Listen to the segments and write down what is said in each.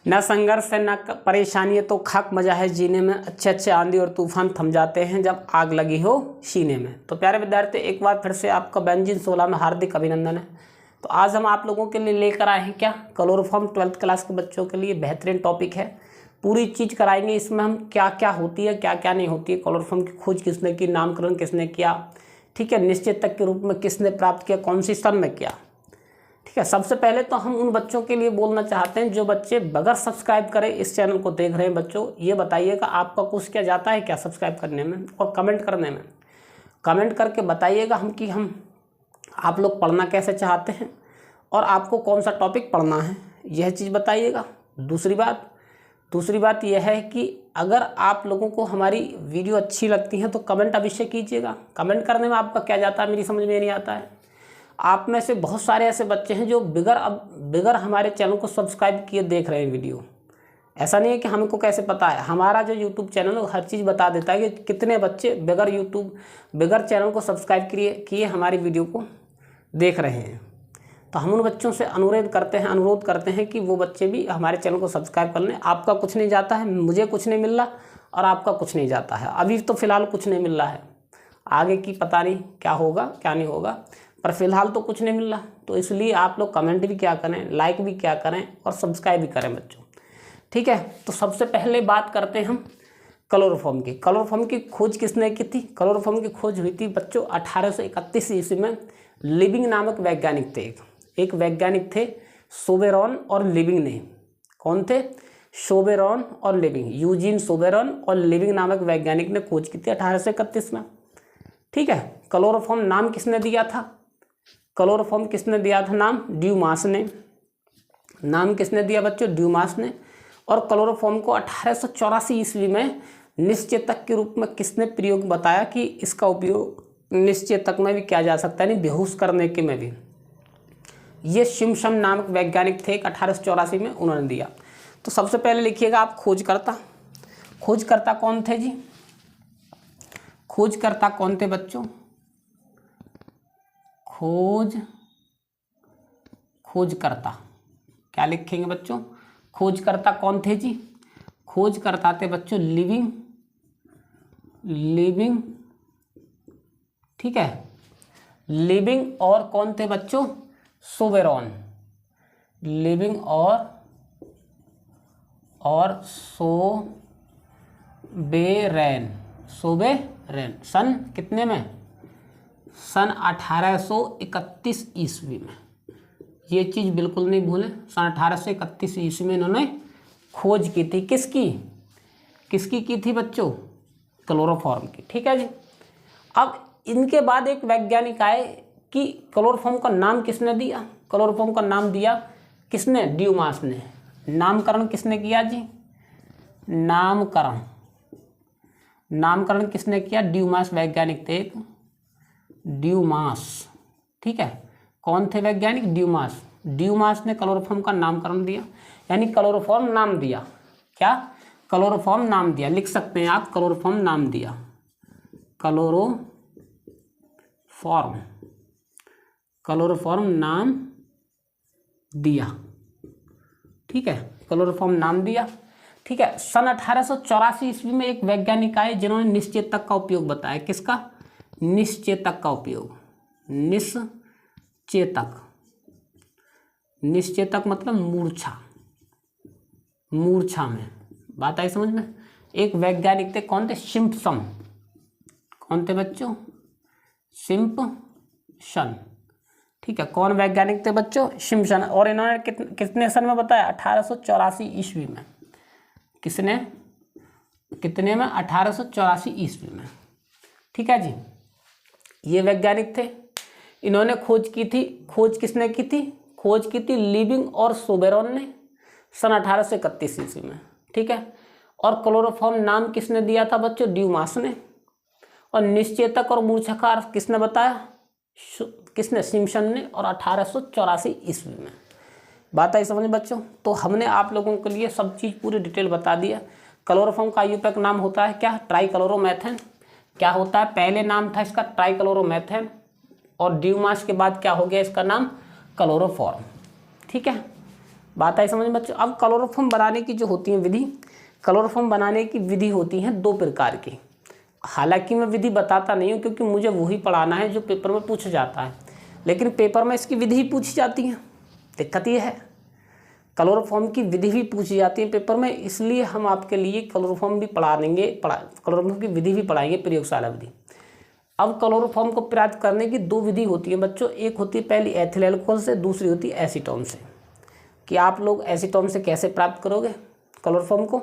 न संघर्ष है न परेशानी है तो खाक मजा है जीने में, अच्छे अच्छे आंधी और तूफान थम जाते हैं जब आग लगी हो सीने में। तो प्यारे विद्यार्थी, एक बार फिर से आपका व्यंजन 16 में हार्दिक अभिनंदन है। तो आज हम आप लोगों के लिए लेकर आए हैं क्या, क्लोरोफॉर्म 12th क्लास के बच्चों के लिए बेहतरीन टॉपिक है। पूरी चीज़ कराएंगे इसमें हम, क्या क्या होती है क्या क्या नहीं होती है, क्लोरोफॉर्म की खोज किसने की, नामकरण किसने किया, ठीक है, निश्चेतक के रूप में किसने प्राप्त किया, कौन सी सन में किया। ठीक है, सबसे पहले तो हम उन बच्चों के लिए बोलना चाहते हैं जो बच्चे बगैर सब्सक्राइब करें इस चैनल को देख रहे हैं। बच्चों ये बताइएगा आपका कुछ क्या जाता है क्या सब्सक्राइब करने में और कमेंट करने में। कमेंट करके बताइएगा हम आप लोग पढ़ना कैसे चाहते हैं और आपको कौन सा टॉपिक पढ़ना है, यह चीज़ बताइएगा। दूसरी बात यह है कि अगर आप लोगों को हमारी वीडियो अच्छी लगती है तो कमेंट अवश्य कीजिएगा। कमेंट करने में आपका क्या जाता है मेरी समझ में नहीं आता है। आप में से बहुत सारे ऐसे बच्चे हैं जो बिगर हमारे चैनल को सब्सक्राइब किए देख रहे हैं वीडियो। ऐसा नहीं है कि हमको कैसे पता है, हमारा जो यूट्यूब चैनल है हर चीज़ बता देता है कि कितने बच्चे बिगर चैनल को सब्सक्राइब किए हमारी वीडियो को देख रहे हैं। तो हम उन बच्चों से अनुरोध करते हैं कि वो बच्चे भी हमारे चैनल को सब्सक्राइब कर लें। आपका कुछ नहीं जाता है, मुझे कुछ नहीं मिल रहा और आपका कुछ नहीं जाता है। अभी तो फ़िलहाल कुछ नहीं मिल रहा है, आगे की पता नहीं क्या होगा क्या नहीं होगा, पर फिलहाल तो कुछ नहीं मिल रहा। तो इसलिए आप लोग कमेंट भी क्या करें, लाइक भी क्या करें और सब्सक्राइब भी करें बच्चों। ठीक है, तो सबसे पहले बात करते हैं हम क्लोरोफॉर्म की। क्लोरोफॉर्म की खोज किसने की थी? क्लोरोफॉर्म की खोज हुई थी बच्चों 1831 ईस्वी में। लिविंग नामक वैज्ञानिक थे, एक वैज्ञानिक थे सोबेरॉन और लिविंग ने। कौन थे? सोबेरॉन और लिविंग, यूजीन सोबेरॉन और लिविंग नामक वैज्ञानिक ने खोज की थी 1831 में। ठीक है, क्लोरोफॉर्म नाम किसने दिया था? क्लोरोफॉर्म किसने दिया था नाम? ड्यूमास ने। नाम किसने दिया बच्चों? ड्यूमास ने। और क्लोरोफॉर्म को 1884 ईस्वी में निश्चेतक के रूप में किसने प्रयोग बताया कि इसका उपयोग निश्चेतक में भी किया जा सकता है, यानी बेहोश करने के में भी। ये सिम्पसन नामक वैज्ञानिक थे, 1884 में उन्होंने दिया। तो सबसे पहले लिखिएगा आप खोजकर्ता कौन थे जी? खोजकर्ता कौन थे बच्चों? खोजकर्ता क्या लिखेंगे बच्चों? खोजकर्ता कौन थे जी? खोजकर्ता थे बच्चों लिविंग, ठीक है, लिविंग और कौन थे बच्चों? सोबेरॉन। लिविंग और सोबेरन। सन कितने में? सन 1831 ईस्वी में। ये चीज़ बिल्कुल नहीं भूलें, सन 1831 ईस्वी में इन्होंने खोज की थी। किसकी की थी बच्चों? क्लोरोफॉर्म की। ठीक है जी। अब इनके बाद एक वैज्ञानिक आए कि क्लोरोफॉर्म का नाम किसने दिया? क्लोरोफॉर्म का नाम दिया किसने? ड्यूमास ने। नामकरण किसने किया जी? नामकरण किसने किया? ड्यूमास वैज्ञानिक थे, ड्यूमास। ठीक है, कौन थे वैज्ञानिक? ड्यूमास ने क्लोरोफॉर्म का नामकरण दिया, यानी क्लोरोफॉर्म नाम दिया। क्या? क्लोरोफॉर्म नाम दिया। लिख सकते हैं आप, क्लोरोफॉर्म नाम दिया। क्लोरोफॉर्म नाम दिया। ठीक है, क्लोरोफॉर्म नाम दिया। ठीक है, सन 1884 ईस्वी में एक वैज्ञानिक आए जिन्होंने निश्चेतक का उपयोग बताया। किसका? निश्चेतक का उपयोग। निश्चेतक मतलब मूर्छा में। बात आई समझ में? एक वैज्ञानिक थे, कौन थे? सिम्पसन। कौन थे बच्चों? सिम्पसन। ठीक है, कौन वैज्ञानिक थे बच्चों? सिम्पसन। और इन्होंने कितने सन में बताया? 1884 ईस्वी में। कितने में? 1884 ईस्वी में। ठीक है जी, ये वैज्ञानिक थे, इन्होंने खोज की थी। खोज किसने की थी? खोज की थी लिविंग और सोबेरॉन ने सन 1831 ईस्वी में। ठीक है, और क्लोरोफॉर्म नाम किसने दिया था बच्चों? ड्यूमास ने। और निश्चेतक और मूर्छाकार किसने बताया? किसने? सिम्पसन ने, और 1884 ईस्वी में। बात आई समझ बच्चों? तो हमने आप लोगों के लिए सब चीज़ पूरी डिटेल बता दिया। क्लोरोफॉर्म का आयुपक नाम होता है क्या? ट्राइक्लोरोमेथेन। क्या होता है? पहले नाम था इसका ट्राइक्लोरोमेथेन, और ड्यूमास के बाद क्या हो गया इसका नाम? क्लोरोफॉर्म। ठीक है, बात आई समझ में बच्चों। अब क्लोरोफॉर्म बनाने की जो होती है विधि, क्लोरोफॉर्म बनाने की विधि होती है 2 प्रकार की। हालांकि मैं विधि बताता नहीं हूँ क्योंकि मुझे वही पढ़ाना है जो पेपर में पूछा जाता है, लेकिन पेपर में इसकी विधि ही पूछी जाती है। दिक्कत ये है, क्लोरोफॉर्म की विधि भी पूछी जाती है पेपर में, इसलिए हम आपके लिए क्लोरोफॉर्म भी क्लोरोफॉर्म की विधि भी पढ़ाएंगे, प्रयोगशाला विधि। अब क्लोरोफॉर्म को प्राप्त करने की 2 विधि होती है बच्चों। एक होती है पहली एथिल अल्कोहल से, दूसरी होती है एसीटोन से। कि आप लोग एसीटोन से कैसे प्राप्त करोगे क्लोरोफॉर्म को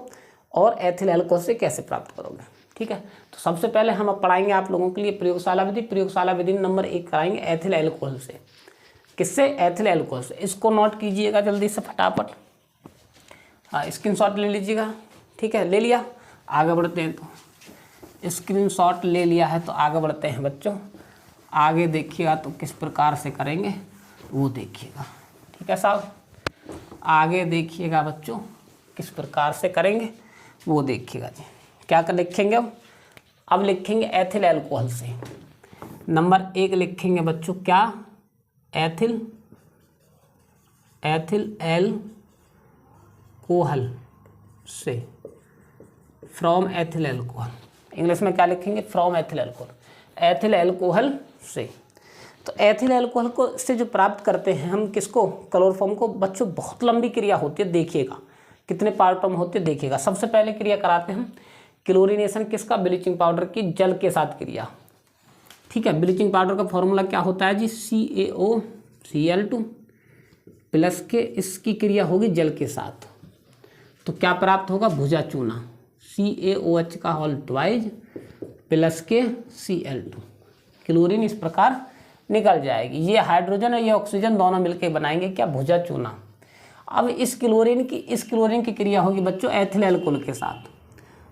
और एथिल अल्कोहल से कैसे प्राप्त करोगे, ठीक है। तो सबसे पहले हम अब पढ़ाएंगे आप लोगों के लिए प्रयोगशाला विधि। प्रयोगशाला विधि नंबर 1 कराएंगे एथिल अल्कोहल से। किससे? एथिल अल्कोहल से। इसको नोट कीजिएगा जल्दी से फटाफट, हाँ स्क्रीनशॉट ले लीजिएगा, ठीक है। ले लिया, आगे बढ़ते हैं। तो स्क्रीनशॉट ले लिया है तो आगे बढ़ते हैं बच्चों। आगे देखिएगा तो किस प्रकार से करेंगे वो देखिएगा, ठीक है साहब। आगे देखिएगा बच्चों किस प्रकार से करेंगे वो देखिएगा जी। क्या कर लिखेंगे अब लिखेंगे एथिल अल्कोहल से। नंबर 1 लिखेंगे बच्चों क्या? एथिल अल्कोहल से, फ्रॉम एथिल अल्कोहल। इंग्लिश में क्या लिखेंगे? From ethyl alcohol, ethyl alcohol से। तो एथिल अल्कोहल को से जो प्राप्त करते हैं हम किसको? क्लोरोफॉर्म को। बच्चों बहुत लंबी क्रिया होती है, देखिएगा कितने पार्टों में होती है देखिएगा। सबसे पहले क्रिया कराते हैं हम क्लोरीनेशन किसका? ब्लीचिंग पाउडर की जल के साथ क्रिया, ठीक है। ब्लीचिंग पाउडर का फॉर्मूला क्या होता है जी? CaOCl2 प्लस के इसकी क्रिया होगी जल के साथ, तो क्या प्राप्त होगा? भुजा चूना, CaOH का होल ट्वाइज प्लस के Cl2। क्लोरीन इस प्रकार निकल जाएगी। ये हाइड्रोजन और ये ऑक्सीजन दोनों मिलकर बनाएंगे क्या? भुजा चूना। अब इस क्लोरीन की क्रिया होगी बच्चों एथिल अल्कोहल के साथ,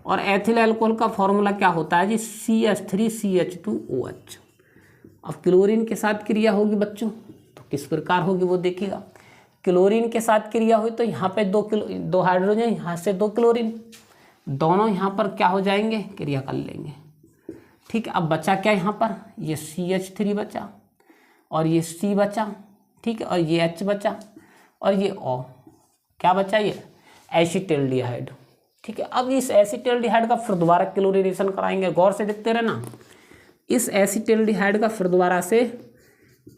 और एथिल अल्कोहल का फॉर्मूला क्या होता है जी? CH3CH2OH। अब क्लोरीन के साथ क्रिया होगी बच्चों तो किस प्रकार होगी वो देखिएगा। क्लोरीन के साथ क्रिया हुई तो यहाँ पे 2 हाइड्रोजन, यहाँ से 2 क्लोरीन, दोनों यहाँ पर क्या हो जाएंगे? क्रिया कर लेंगे, ठीक है। अब बचा क्या यहाँ पर? ये CH3 बचा और ये C बचा, ठीक है, और ये H बचा और ये O क्या बचा? ये एसिटाल्डिहाइड, ठीक है। अब इस एसिटाल्डिहाइड का फिर दोबारा क्लोरीनेशन कराएंगे, गौर से देखते रहना। इस एसिटाल्डिहाइड का फिर दोबारा से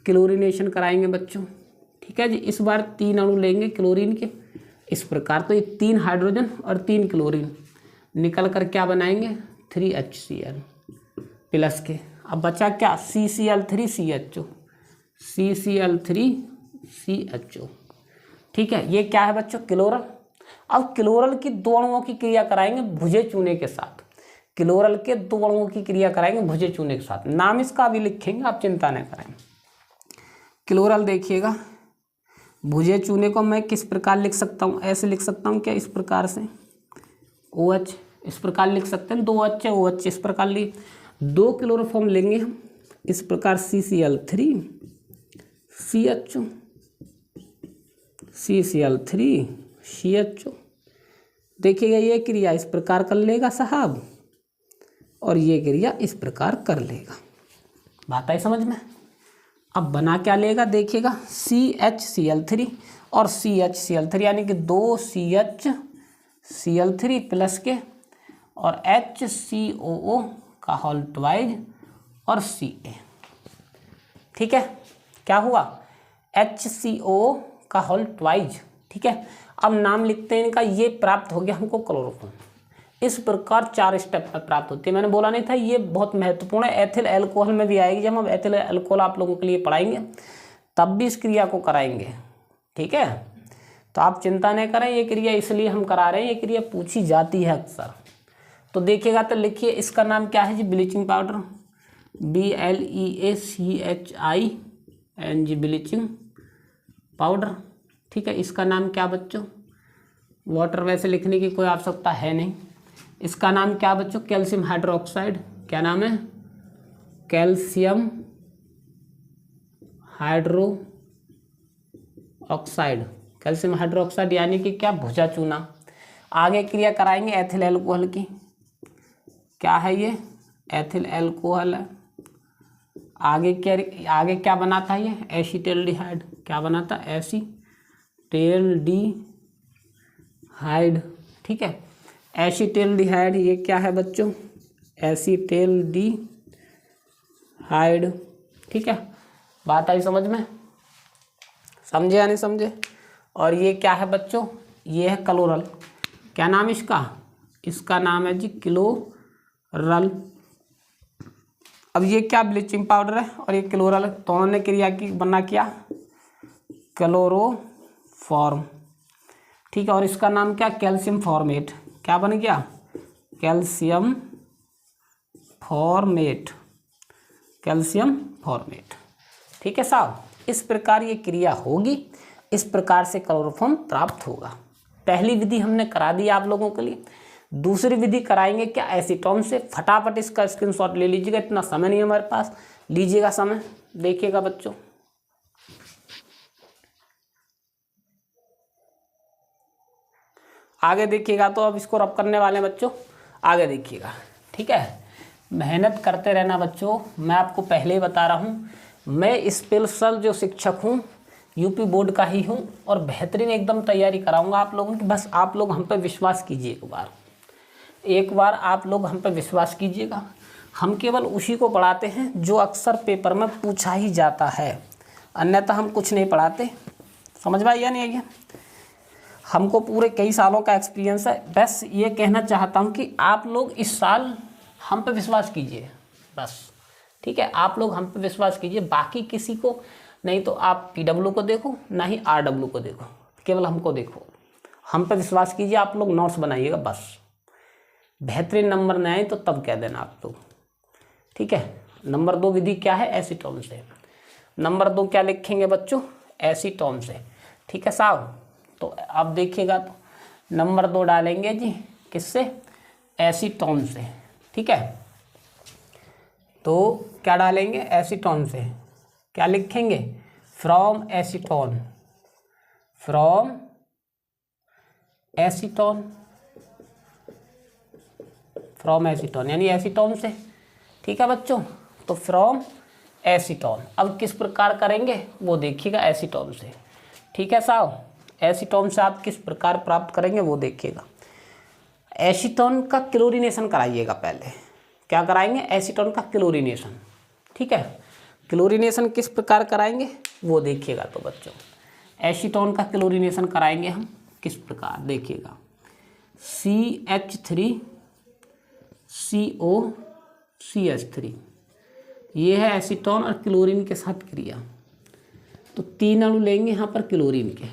क्लोरीनेशन कराएंगे बच्चों, ठीक है जी। इस बार 3 अणु लेंगे क्लोरीन के इस प्रकार, तो ये 3 हाइड्रोजन और 3 क्लोरीन निकल कर क्या बनाएंगे? 3HCl प्लस के। अब बचा क्या? CCl3CHO, CCl3CHO, ठीक है। ये क्या है बच्चों? क्लोरल। अब क्लोरल की 2 अणुओं की क्रिया कराएंगे भुजे चूने के साथ। क्लोरल के 2 अणुओं की क्रिया कराएंगे भुजे चूने के साथ। नाम इसका भी लिखेंगे, आप चिंता न करें। क्लोरल देखिएगा, भुजे चूने को मैं किस प्रकार लिख सकता हूँ? ऐसे लिख सकता हूँ क्या? इस प्रकार से OH इस प्रकार लिख सकते हैं, 2 H OH इस प्रकार लिए 2 क्लोरोफॉर्म लेंगे हम इस प्रकार, CCl3CHO, CCl3CHO। देखिएगा ये क्रिया इस प्रकार कर लेगा साहब और ये क्रिया इस प्रकार कर लेगा। बात आई समझ में? अब बना क्या लेगा देखिएगा? CHCl3 और CHCl3 यानी कि 2 CHCl3 प्लस के और HCOO का होल ट्वाइज और Ca, ठीक है। क्या हुआ? HCOO का होल ट्वाइज, ठीक है। अब नाम लिखते हैं इनका। ये प्राप्त हो गया हमको क्लोरोफॉर्म। इस प्रकार 4 स्टेप में प्राप्त होती है। मैंने बोला नहीं था ये बहुत महत्वपूर्ण है, एथिल अल्कोहल में भी आएगी। जब हम एथिल अल्कोहल आप लोगों के लिए पढ़ाएंगे तब भी इस क्रिया को कराएंगे, ठीक है। तो आप चिंता नहीं करें, ये क्रिया इसलिए हम करा रहे हैं, ये क्रिया पूछी जाती है अक्सर। तो देखिएगा तो लिखिए इसका नाम क्या है जी? Bleaching powder, BLEACHING bleaching powder, ठीक है। इसका नाम क्या बच्चों? वाटर वैसे लिखने की कोई आवश्यकता है नहीं। इसका नाम क्या बच्चों? Calcium hydroxide. क्या नाम है? कैल्शियम हाइड्रोक्साइड, कैल्शियम हाइड्रोक्साइड यानी कि क्या? भुजा चूना। आगे क्रिया कराएंगे एथिल अल्कोहल की। क्या है ये? एथिल अल्कोहल है। आगे क्या बनाता है ये? एसिटाल्डिहाइड। क्या बनाता? एसीटेल्डिहाइड, ठीक है। एसीटेल्डिहाइड ये क्या है बच्चों, एसीटेल्डिहाइड, ठीक है। बात आई समझ में, समझे या नहीं समझे। और ये क्या है बच्चों, ये है क्लोरल, क्या नाम इसका, इसका नाम है जी क्लोरल। अब ये क्या ब्लीचिंग पाउडर है और ये क्लोरल है, तो उन्होंने क्रिया की बना क्या, क्लोरोफॉर्म, ठीक है। और इसका नाम क्या, कैल्शियम फॉर्मेट, क्या बन गया, कैल्शियम फॉर्मेट, कैल्शियम फॉर्मेट, ठीक है साहब। इस प्रकार ये क्रिया होगी, इस प्रकार से क्लोरोफॉर्म प्राप्त होगा। पहली विधि हमने करा दी आप लोगों के लिए, दूसरी विधि कराएंगे क्या, एसीटोन से। फटाफट इसका स्क्रीनशॉट ले लीजिएगा, इतना समय नहीं है हमारे पास, लीजिएगा समय, देखिएगा बच्चों। आगे देखिएगा, तो अब इसको रब करने वाले हैं बच्चों, आगे देखिएगा, ठीक है। मेहनत करते रहना बच्चों, मैं आपको पहले ही बता रहा हूँ, मैं स्पेशल जो शिक्षक हूँ यूपी बोर्ड का ही हूँ, और बेहतरीन एकदम तैयारी कराऊंगा आप लोगों की। बस आप लोग हम पे विश्वास कीजिए, एक बार आप लोग हम पे विश्वास कीजिएगा। हम केवल उसी को पढ़ाते हैं जो अक्सर पेपर में पूछा ही जाता है, अन्यथा हम कुछ नहीं पढ़ाते। समझ में आइए नहीं आइए, हमको पूरे कई सालों का एक्सपीरियंस है। बस ये कहना चाहता हूँ कि आप लोग इस साल हम पे विश्वास कीजिए, बस, ठीक है। आप लोग हम पे विश्वास कीजिए, बाकी किसी को नहीं, तो आप PW को देखो, ना ही RW को देखो, केवल हमको देखो, हम पे विश्वास कीजिए। आप लोग नोट्स बनाइएगा, बस बेहतरीन नंबर न आए तो तब कह देना आप लोग, ठीक है। नंबर 2 विधि क्या है, एसीटोन से। नंबर 2 क्या लिखेंगे बच्चों, एसीटोन से, ठीक है साहब। तो अब देखिएगा, तो नंबर 2 डालेंगे जी किससे, एसीटोन से, ठीक है। तो क्या डालेंगे, एसीटोन से, क्या लिखेंगे, from acetone, from acetone, from acetone यानी एसीटोन से, ठीक है बच्चों। तो फ्रॉम एसीटोन, अब किस प्रकार करेंगे वो देखिएगा, एसीटोन से, ठीक है साहब। एसीटोन से आप किस प्रकार प्राप्त करेंगे वो देखिएगा। एसीटोन का क्लोरीनेशन कराइएगा पहले, क्या कराएंगे, एसीटोन का क्लोरीनेशन, ठीक है। क्लोरीनेशन किस प्रकार कराएंगे वो देखिएगा। तो बच्चों एसीटोन का क्लोरीनेशन कराएंगे हम किस प्रकार, देखिएगा। CH3COCH3, ये है एसीटोन और क्लोरीन के साथ क्रिया। तो 3 अणु लेंगे यहाँ पर क्लोरीन के,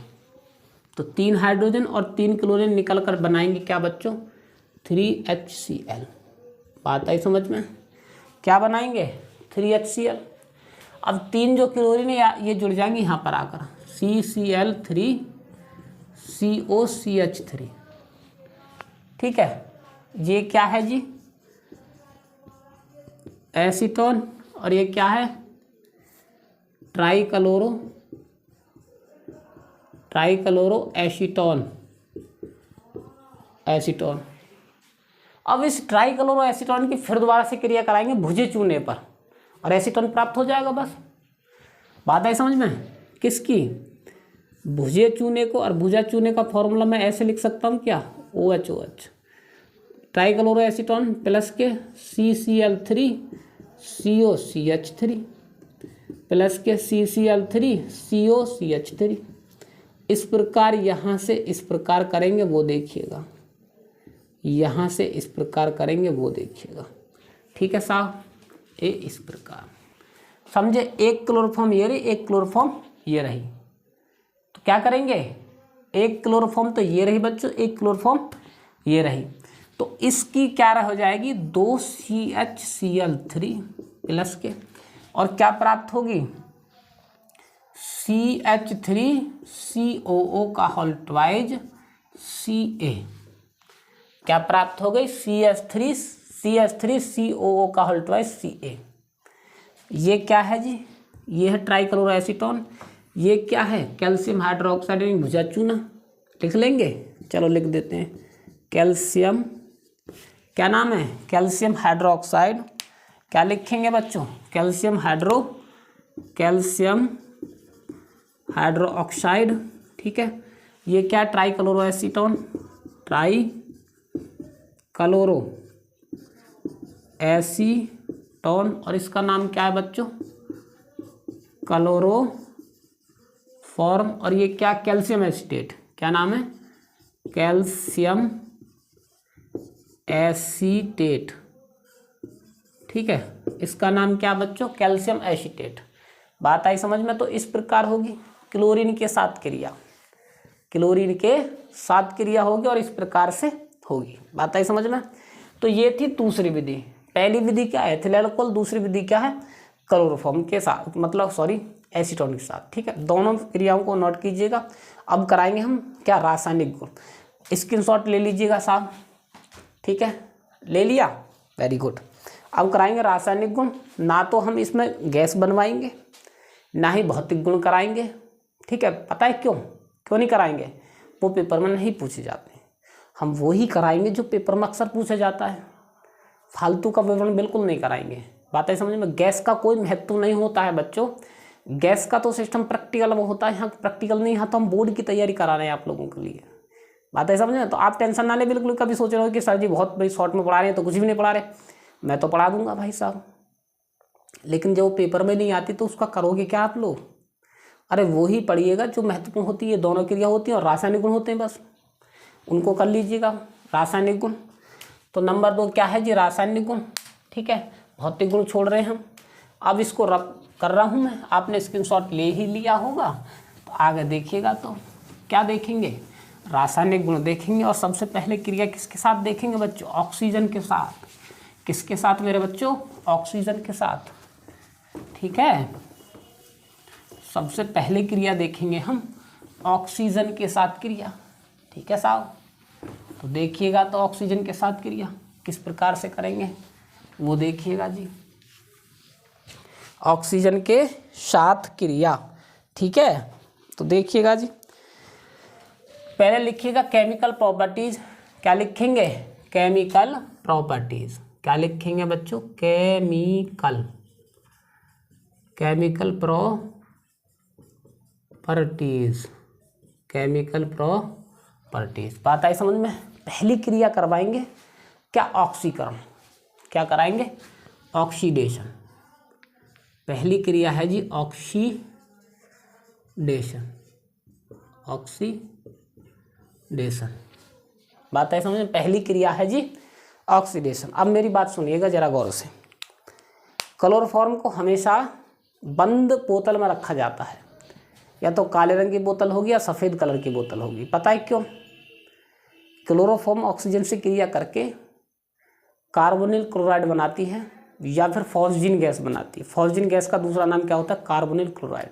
तो 3 हाइड्रोजन और 3 क्लोरीन निकल कर बनाएंगे क्या बच्चों, 3HCl। बात आई समझ में, क्या बनाएंगे, 3HCl। अब 3 जो क्लोरीन है ये जुड़ जाएंगे यहाँ पर आकर, CCl3COCH3, ठीक है। ये क्या है जी, एसीटोन, और ये क्या है, ट्राइक्लोरो एसीटोन, एसीटोन। अब इस ट्राइक्लोरो एसीटोन की फिर दोबारा से क्रिया कराएंगे भुजे चूने पर, और एसीटोन प्राप्त हो जाएगा, बस। बात आई समझ में, किसकी, भुजे चूने को। और भुजा चूने का फॉर्मूला मैं ऐसे लिख सकता हूँ क्या, OH, ट्राइक्लोरो एसीटोन प्लस के CCl3COCH3 प्लस के CCl3COCH3। इस प्रकार यहाँ से इस प्रकार करेंगे वो देखिएगा, यहाँ से इस प्रकार करेंगे वो देखिएगा, ठीक है साहब। ये इस प्रकार समझे, एक क्लोरोफॉर्म ये रही, एक क्लोरोफॉर्म ये रही। तो क्या करेंगे, एक क्लोरोफॉर्म तो ये रही बच्चों, एक क्लोरोफॉर्म ये रही, तो इसकी क्या हो जाएगी, 2CHCl3 प्लस के, और क्या प्राप्त होगी, CH3COO का होल ट्वाइज Ca, क्या प्राप्त हो गई, CH3COO का होल ट्वाइज Ca। ये क्या है जी, ये है ट्राइक्लोरो एसीटोन, ये क्या है, कैल्शियम हाइड्रोक्साइड यानी भुजा चूना, लिख लेंगे, चलो लिख देते हैं, कैल्शियम, क्या नाम है, कैल्शियम हाइड्रोक्साइड, क्या लिखेंगे बच्चों, कैल्शियम हाइड्रोक्साइड, ठीक है। ये क्या, try chloro acetone, try chloro acetone, और इसका नाम क्या है बच्चों, क्लोरोफॉर्म। और ये क्या, कैल्शियम एसीटेट, क्या नाम है, कैल्शियम एसीटेट, ठीक है। इसका नाम क्या बच्चों, कैल्शियम एसीटेट। बात आई समझ में। तो इस प्रकार होगी क्लोरीन के साथ क्रिया, क्लोरीन के साथ क्रिया होगी और इस प्रकार से होगी। बात आई समझ में। तो ये थी दूसरी विधि। पहली विधि क्या है, एथिल अल्कोहल, दूसरी विधि क्या है, क्लोरोफॉर्म के साथ, मतलब सॉरी एसीटोन के साथ, ठीक है। दोनों क्रियाओं को नोट कीजिएगा। अब कराएंगे हम क्या, रासायनिक गुण। स्क्रीनशॉट ले लीजिएगा साहब, ठीक है, ले लिया, वेरी गुड। अब कराएंगे रासायनिक गुण। ना तो हम इसमें गैस बनवाएंगे, ना ही भौतिक गुण कराएंगे, ठीक है। पता है क्यों, क्यों नहीं कराएंगे, वो पेपर में नहीं पूछे जाते। हम वो ही कराएंगे जो पेपर में अक्सर पूछा जाता है, फालतू का विवरण बिल्कुल नहीं कराएंगे। बात है समझ में। गैस का कोई महत्व नहीं होता है बच्चों, गैस का तो सिस्टम प्रैक्टिकल वो होता है, यहाँ प्रैक्टिकल नहीं, यहाँ तो हम बोर्ड की तैयारी करा रहे हैं आप लोगों के लिए। बात है समझ में। तो आप टेंशन ना ले बिल्कुल, कभी सोच रहे हो कि सर जी बहुत बड़ी शॉर्ट में पढ़ा रहे हैं तो कुछ भी नहीं पढ़ा रहे। मैं तो पढ़ा दूंगा भाई साहब, लेकिन जब पेपर में नहीं आती तो उसका करोगे क्या आप लोग। अरे वो ही पढ़िएगा जो महत्वपूर्ण होती है, दोनों क्रिया होती हैं और रासायनिक गुण होते हैं, बस उनको कर लीजिएगा रासायनिक गुण। तो नंबर 2 क्या है जी, रासायनिक गुण, ठीक है। भौतिक गुण छोड़ रहे हैं हम। अब इसको रब कर रहा हूँ मैं, आपने स्क्रीनशॉट ले ही लिया होगा। तो आगे देखिएगा तो क्या देखेंगे, रासायनिक गुण देखेंगे। और सबसे पहले क्रिया किसके साथ देखेंगे बच्चों, ऑक्सीजन के साथ। किसके साथ मेरे बच्चों, ऑक्सीजन के साथ, ठीक है। सबसे पहले क्रिया देखेंगे हम ऑक्सीजन के साथ क्रिया, ठीक है साहब। तो देखिएगा तो ऑक्सीजन के साथ क्रिया किस प्रकार से करेंगे वो देखिएगा जी। ऑक्सीजन के साथ क्रिया, ठीक है। तो देखिएगा जी, पहले लिखिएगा केमिकल प्रॉपर्टीज। क्या लिखेंगे, केमिकल प्रॉपर्टीज। क्या लिखेंगे बच्चों, केमिकल प्रॉपर्टीज, केमिकल प्रॉपर्टीज। बात आई समझ में। पहली क्रिया करवाएंगे क्या, ऑक्सीकरण। क्या कराएंगे, ऑक्सीडेशन। पहली क्रिया है जी ऑक्सीडेशन, ऑक्सीडेशन। बात आई समझ में। पहली क्रिया है जी ऑक्सीडेशन। अब मेरी बात सुनिएगा जरा गौर से। क्लोरोफॉर्म को हमेशा बंद बोतल में रखा जाता है, या तो काले रंग की बोतल होगी या सफ़ेद कलर की बोतल होगी। पता है क्यों, क्लोरोफॉर्म ऑक्सीजन से क्रिया करके कार्बोनिल क्लोराइड बनाती है या फिर फॉस्जीन गैस बनाती है। फॉस्जीन गैस का दूसरा नाम क्या होता है, कार्बोनिल क्लोराइड।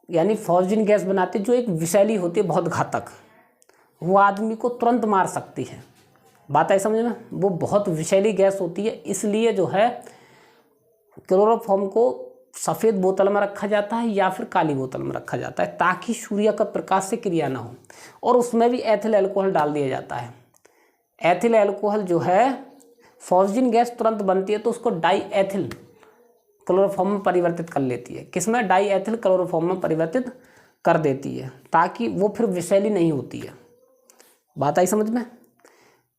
यानी फॉस्जीन गैस बनाती है जो एक विषैली होती है, बहुत घातक, वो आदमी को तुरंत मार सकती है। बात है समझ में। वो बहुत विषैली गैस होती है, इसलिए जो है क्लोरोफॉर्म को सफ़ेद बोतल में रखा जाता है या फिर काली बोतल में रखा जाता है, ताकि सूर्य का प्रकाश से क्रिया ना हो। और उसमें भी एथिल अल्कोहल डाल दिया जाता है। एथिल अल्कोहल जो है, फॉस्जीन गैस तुरंत बनती है तो उसको डाई एथिल क्लोरोफॉर्म में परिवर्तित कर लेती है। किसमें, डाई एथिल क्लोरोफॉर्म में परिवर्तित कर देती है, ताकि वो फिर विषैली नहीं होती है। बात आई समझ में।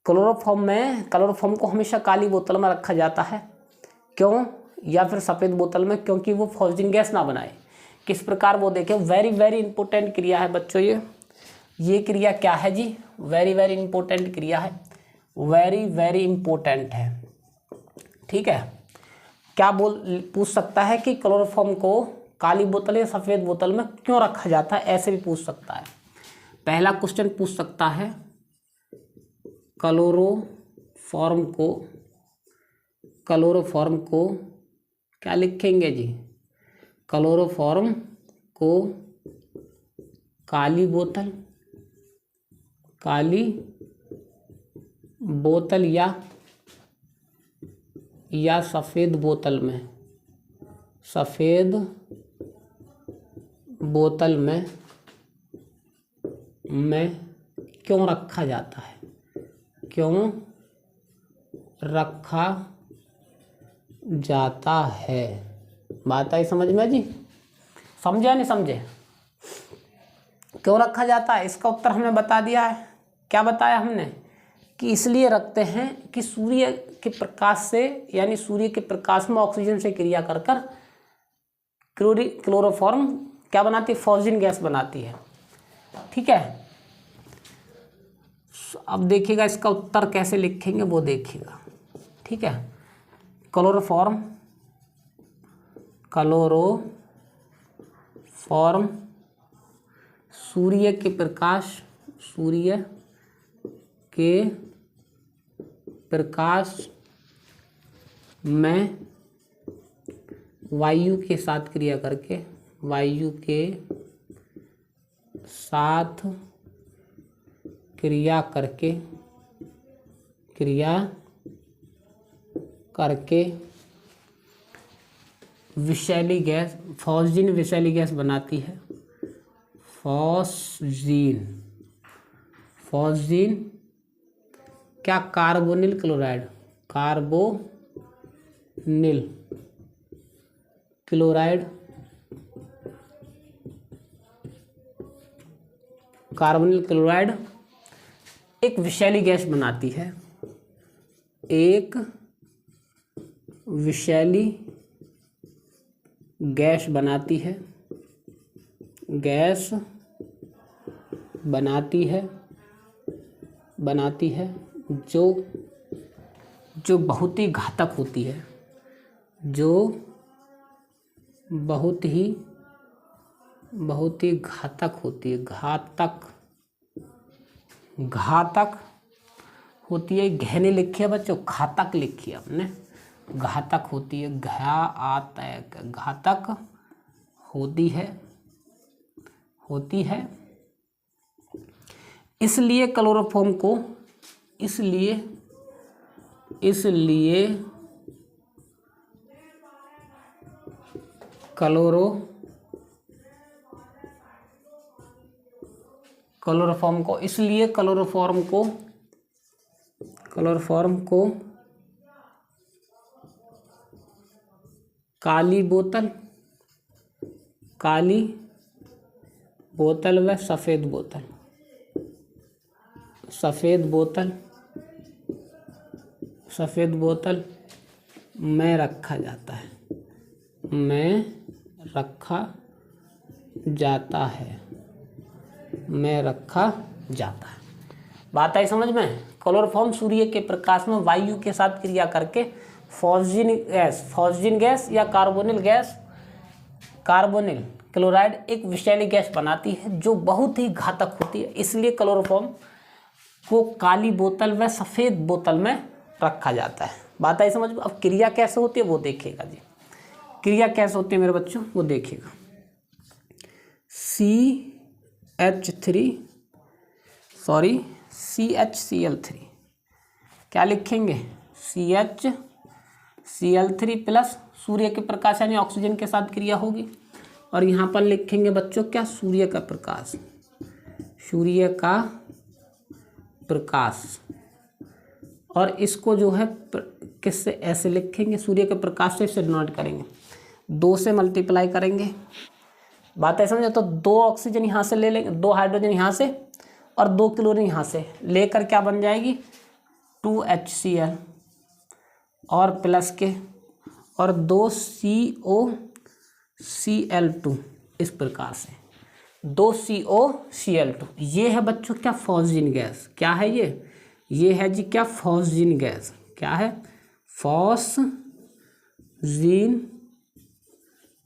क्लोरोफॉर्म को हमेशा काली बोतल में रखा जाता है, क्यों, या फिर सफ़ेद बोतल में, क्योंकि वो फॉस्जीन गैस ना बनाए। किस प्रकार वो देखें, वेरी वेरी इंपॉर्टेंट क्रिया है बच्चों ये क्रिया क्या है जी, वेरी वेरी इंपॉर्टेंट क्रिया है, वेरी वेरी इंपॉर्टेंट है, ठीक है। क्या पूछ सकता है कि क्लोरोफॉर्म को काली बोतल या सफ़ेद बोतल में क्यों रखा जाता है, ऐसे भी पूछ सकता है। पहला क्वेश्चन पूछ सकता है, क्लोरोफॉर्म को क्या लिखेंगे जी, क्लोरोफॉर्म को काली बोतल या सफ़ेद बोतल में क्यों रखा जाता है, क्यों रखा जाता है। बात आई समझ में जी, समझे या नहीं समझे। क्यों रखा जाता है, इसका उत्तर हमने बता दिया है। क्या बताया हमने कि इसलिए रखते हैं कि सूर्य के प्रकाश से, यानी सूर्य के प्रकाश में ऑक्सीजन से क्रिया कर कर क्लोरोफॉर्म क्या बनाती है, फॉस्फिन गैस बनाती है। ठीक है, अब देखिएगा इसका उत्तर कैसे लिखेंगे वो देखिएगा। ठीक है, क्लोरोफॉर्म सूर्य के प्रकाश में वायु के साथ क्रिया करके विषैली गैस, फॉस्फिन विषैली गैस बनाती है। फॉस्फिन क्या, कार्बोनिल क्लोराइड, कार्बोनिल क्लोराइड एक विषैली गैस बनाती है। एक विषैली गैस बनाती है जो बहुत ही घातक होती है, घातक होती है। घैनी लिखी है बच्चों, घातक लिखी है हमने, घातक होती है, घातक होती है। इसलिए क्लोरोफॉर्म को क्लोरोफॉर्म को काली बोतल व सफ़ेद बोतल में रखा जाता है। बात आई समझ में। क्लोरोफॉर्म सूर्य के प्रकाश में वायु के साथ क्रिया करके फॉस्फिन गैस या कार्बोनिल क्लोराइड एक विषैली गैस बनाती है जो बहुत ही घातक होती है। इसलिए क्लोरोफॉर्म को काली बोतल व सफ़ेद बोतल में रखा जाता है। बात आई समझ में। अब क्रिया कैसे होती है वो देखिएगा जी, क्रिया कैसे होती है मेरे बच्चों वो देखिएगा। CHCl3 क्या लिखेंगे, CHCl3 प्लस सूर्य के प्रकाश यानी ऑक्सीजन के साथ क्रिया होगी, और यहाँ पर लिखेंगे बच्चों क्या, सूर्य का प्रकाश, और इसको जो है किससे ऐसे लिखेंगे, सूर्य के प्रकाश से इसे डिनोट करेंगे, 2 से मल्टीप्लाई करेंगे। बात है समझे। तो 2 ऑक्सीजन यहाँ से ले लेंगे, 2 हाइड्रोजन यहाँ से और 2 क्लोरीन यहाँ से लेकर क्या बन जाएगी 2HCl और प्लस के और 2 COCl2, इस प्रकार से 2 COCl2। ये है बच्चों क्या, फॉस्फिन गैस। क्या है ये है जी क्या, फॉस्फिन गैस। क्या है, फॉस्फिन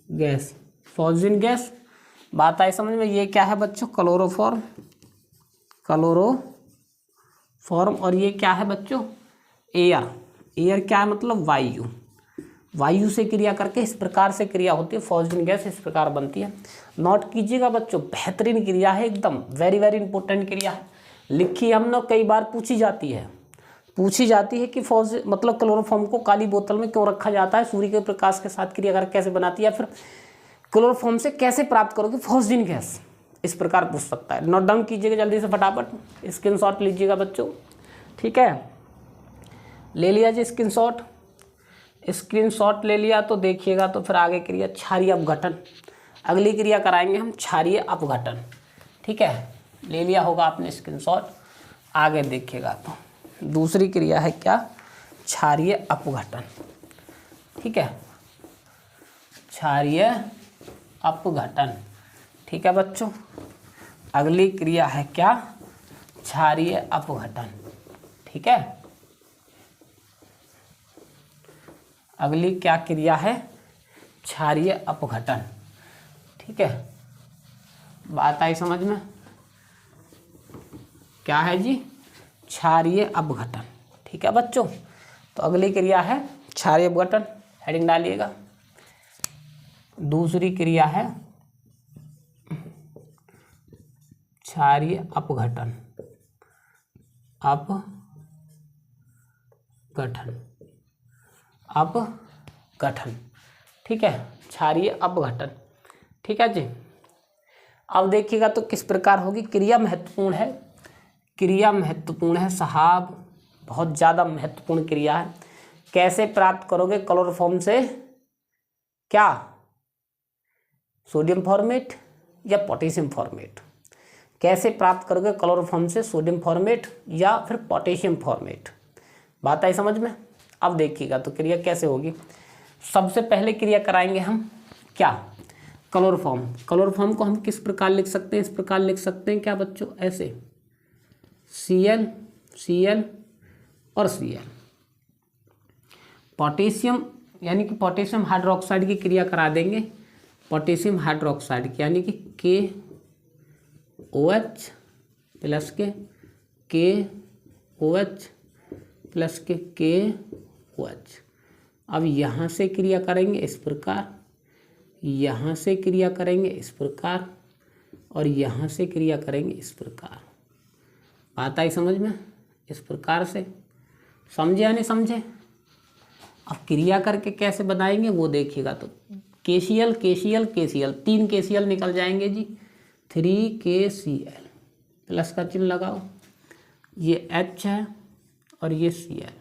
गैस। बात आई समझ में। ये क्या है बच्चों, क्लोरोफॉर्म, और ये क्या है बच्चों, एयर क्या है मतलब वायु से क्रिया करके इस प्रकार से क्रिया होती है, फॉस्फिन गैस इस प्रकार बनती है। नोट कीजिएगा बच्चों, बेहतरीन क्रिया है एकदम, वेरी वेरी इंपॉर्टेंट क्रिया है। लिखी हमने कई बार पूछी जाती है कि मतलब क्लोरोफॉर्म को काली बोतल में क्यों रखा जाता है, सूर्य के प्रकाश के साथ क्रिया करके कैसे बनाती है, फिर क्लोरोफॉर्म से कैसे प्राप्त करोगे फॉस्फिन गैस, इस प्रकार पूछ सकता है। नोट डाउन कीजिएगा जल्दी से फटाफट, स्क्रीनशॉट लीजिएगा बच्चों। ठीक है, ले लिया जी स्क्रीनशॉट ले लिया। तो देखिएगा तो फिर आगे क्रिया क्षारीय अपघटन, अगली क्रिया कराएंगे हम क्षारीय अपघटन। ठीक ठीक है, ले लिया होगा आपने स्क्रीनशॉट। आगे देखिएगा तो दूसरी क्रिया है क्या, क्षारीय अपघटन। ठीक है, क्षारीय अपघटन। ठीक है बच्चों, अगली क्रिया है क्या, क्षारीय अपघटन। ठीक है, अगली क्या क्रिया है, क्षारीय अपघटन। ठीक है, बात आई समझ में, क्या है जी, क्षारीय अपघटन। ठीक है बच्चों, तो अगली क्रिया है क्षारीय अपघटन, हेडिंग डालिएगा। दूसरी क्रिया है क्षारीय अपघटन, अपघटन। ठीक है, क्षारीय अपघटन। ठीक है जी, अब देखिएगा तो किस प्रकार होगी, क्रिया महत्वपूर्ण है, क्रिया महत्वपूर्ण है साहब, बहुत ज़्यादा महत्वपूर्ण क्रिया है। कैसे प्राप्त करोगे क्लोरोफॉर्म से, क्या सोडियम फॉर्मेट या पोटेशियम फॉर्मेट, कैसे प्राप्त करोगे क्लोरोफॉर्म से सोडियम फॉर्मेट या फिर पोटेशियम फॉर्मेट, बात आई समझ में। अब देखिएगा तो क्रिया कैसे होगी, सबसे पहले क्रिया कराएंगे हम क्या, क्लोरोफॉर्म। क्लोरोफॉर्म को हम किस प्रकार लिख सकते हैं, इस प्रकार लिख सकते हैं क्या बच्चों, ऐसे Cl और Cl। पोटेशियम यानी कि पोटेशियम हाइड्रोक्साइड की क्रिया करा देंगे, पोटेशियम हाइड्रोक्साइड की, यानी कि KOH प्लस के KOH प्लस के KOH। अब यहाँ से क्रिया करेंगे इस प्रकार, यहाँ से क्रिया करेंगे इस प्रकार, और यहाँ से क्रिया करेंगे इस प्रकार। बात आई समझ में, इस प्रकार से, समझे या नहीं समझे। अब क्रिया करके कैसे बनाएंगे वो देखिएगा तो KCl KCl KCl, 3 KCl निकल जाएंगे जी, 3KCl प्लस का चिन्ह लगाओ, ये H है और ये Cl।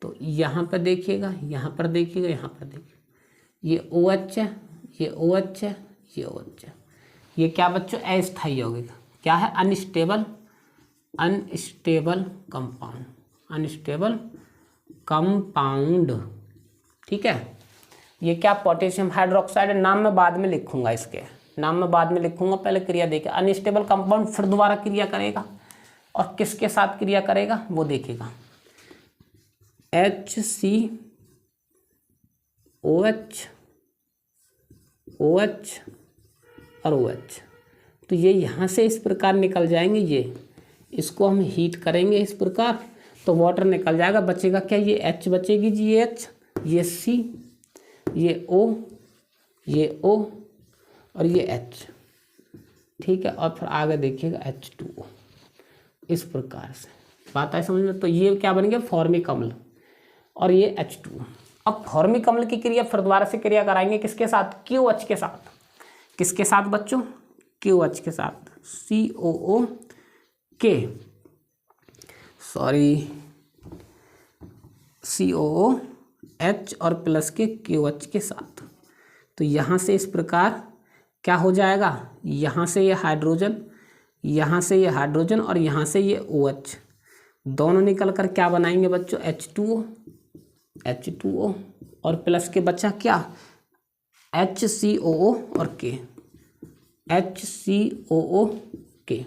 तो यहाँ पर देखिएगा, यहाँ पर देखिएगा, यहाँ पर देखिएगा, ये OH है, ये OH है, ये OH है। ये क्या बच्चों, अस्थायी यौगिक, क्या है, अनस्टेबल कंपाउंड, अनस्टेबल कंपाउंड। ठीक है, ये क्या, पोटेशियम हाइड्रोक्साइड, नाम मैं बाद में लिखूंगा, इसके नाम मैं बाद में लिखूंगा, पहले क्रिया देखिए। अनस्टेबल कंपाउंड फिर दोबारा क्रिया करेगा, और किसके साथ क्रिया करेगा वो देखिएगा, HCOH, OH और OH। तो ये यहाँ से इस प्रकार निकल जाएंगे, ये इसको हम हीट करेंगे इस प्रकार, तो वाटर निकल जाएगा, बचेगा क्या, ये H बचेगी जी, ये H, ये C, ये O, ये O और ये H। ठीक है, और फिर आगे देखिएगा H2O, इस प्रकार से। बात है समझ में, तो ये क्या बन गया, फॉर्मिक अम्ल, और ये H2O। अब फॉर्मिक अम्ल की क्रिया फिर दोबारा से क्रिया कराएंगे किसके साथ, QH के साथ। किसके साथ बच्चों, QH के साथ, COOH और प्लस के QH के साथ। तो यहाँ से इस प्रकार क्या हो जाएगा, यहाँ से ये हाइड्रोजन, यहाँ से ये हाइड्रोजन और यहाँ से ये OH, दोनों निकल कर क्या बनाएंगे बच्चों, H2O और प्लस के बचा क्या, HCOO और K, HCOO K।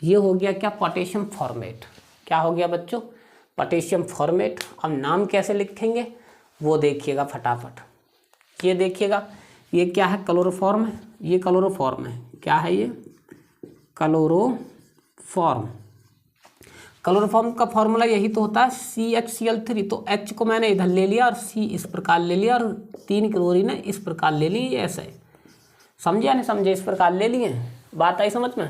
ये हो गया क्या, पोटेशियम फॉर्मेट। क्या हो गया बच्चों, पोटेशियम फॉर्मेट। अब नाम कैसे लिखेंगे वो देखिएगा फटाफट। ये देखिएगा, ये क्या है, क्लोरोफॉर्म है, ये क्लोरोफॉर्म है, क्या है ये, क्लोरोफॉर्म। क्लोरोफॉर्म का फॉर्मूला यही तो होता है, CHCl3। तो H को मैंने इधर ले लिया और C इस प्रकार ले लिया, और 3 क्लोरीन है इस प्रकार ले ली, ऐसे समझे या नहीं समझे, इस प्रकार ले लिए, बात आई समझ में।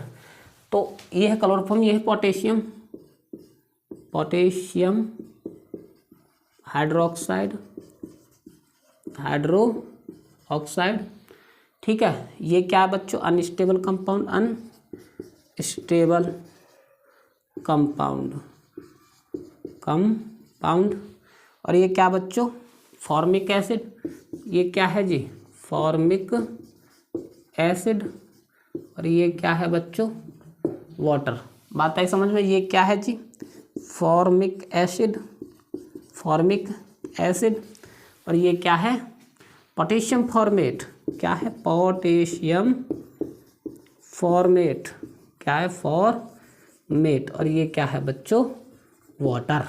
तो ये है क्लोरोफॉर्म, ये है पोटेशियम, पोटेशियम हाइड्रोक्साइड, ठीक है। ये क्या बच्चों, अनस्टेबल कंपाउंड, अनस्टेबल कंपाउंड, और ये क्या बच्चों, फॉर्मिक एसिड। ये क्या है जी, फॉर्मिक एसिड और ये क्या है बच्चों, वाटर। बात आई समझ में। ये क्या है जी, फॉर्मिक एसिड, फॉर्मिक एसिड। और ये क्या है, पोटेशियम फॉर्मेट। क्या है, पोटेशियम फॉर्मेट। क्या है, फॉर्मेट। और ये क्या है बच्चों, वाटर।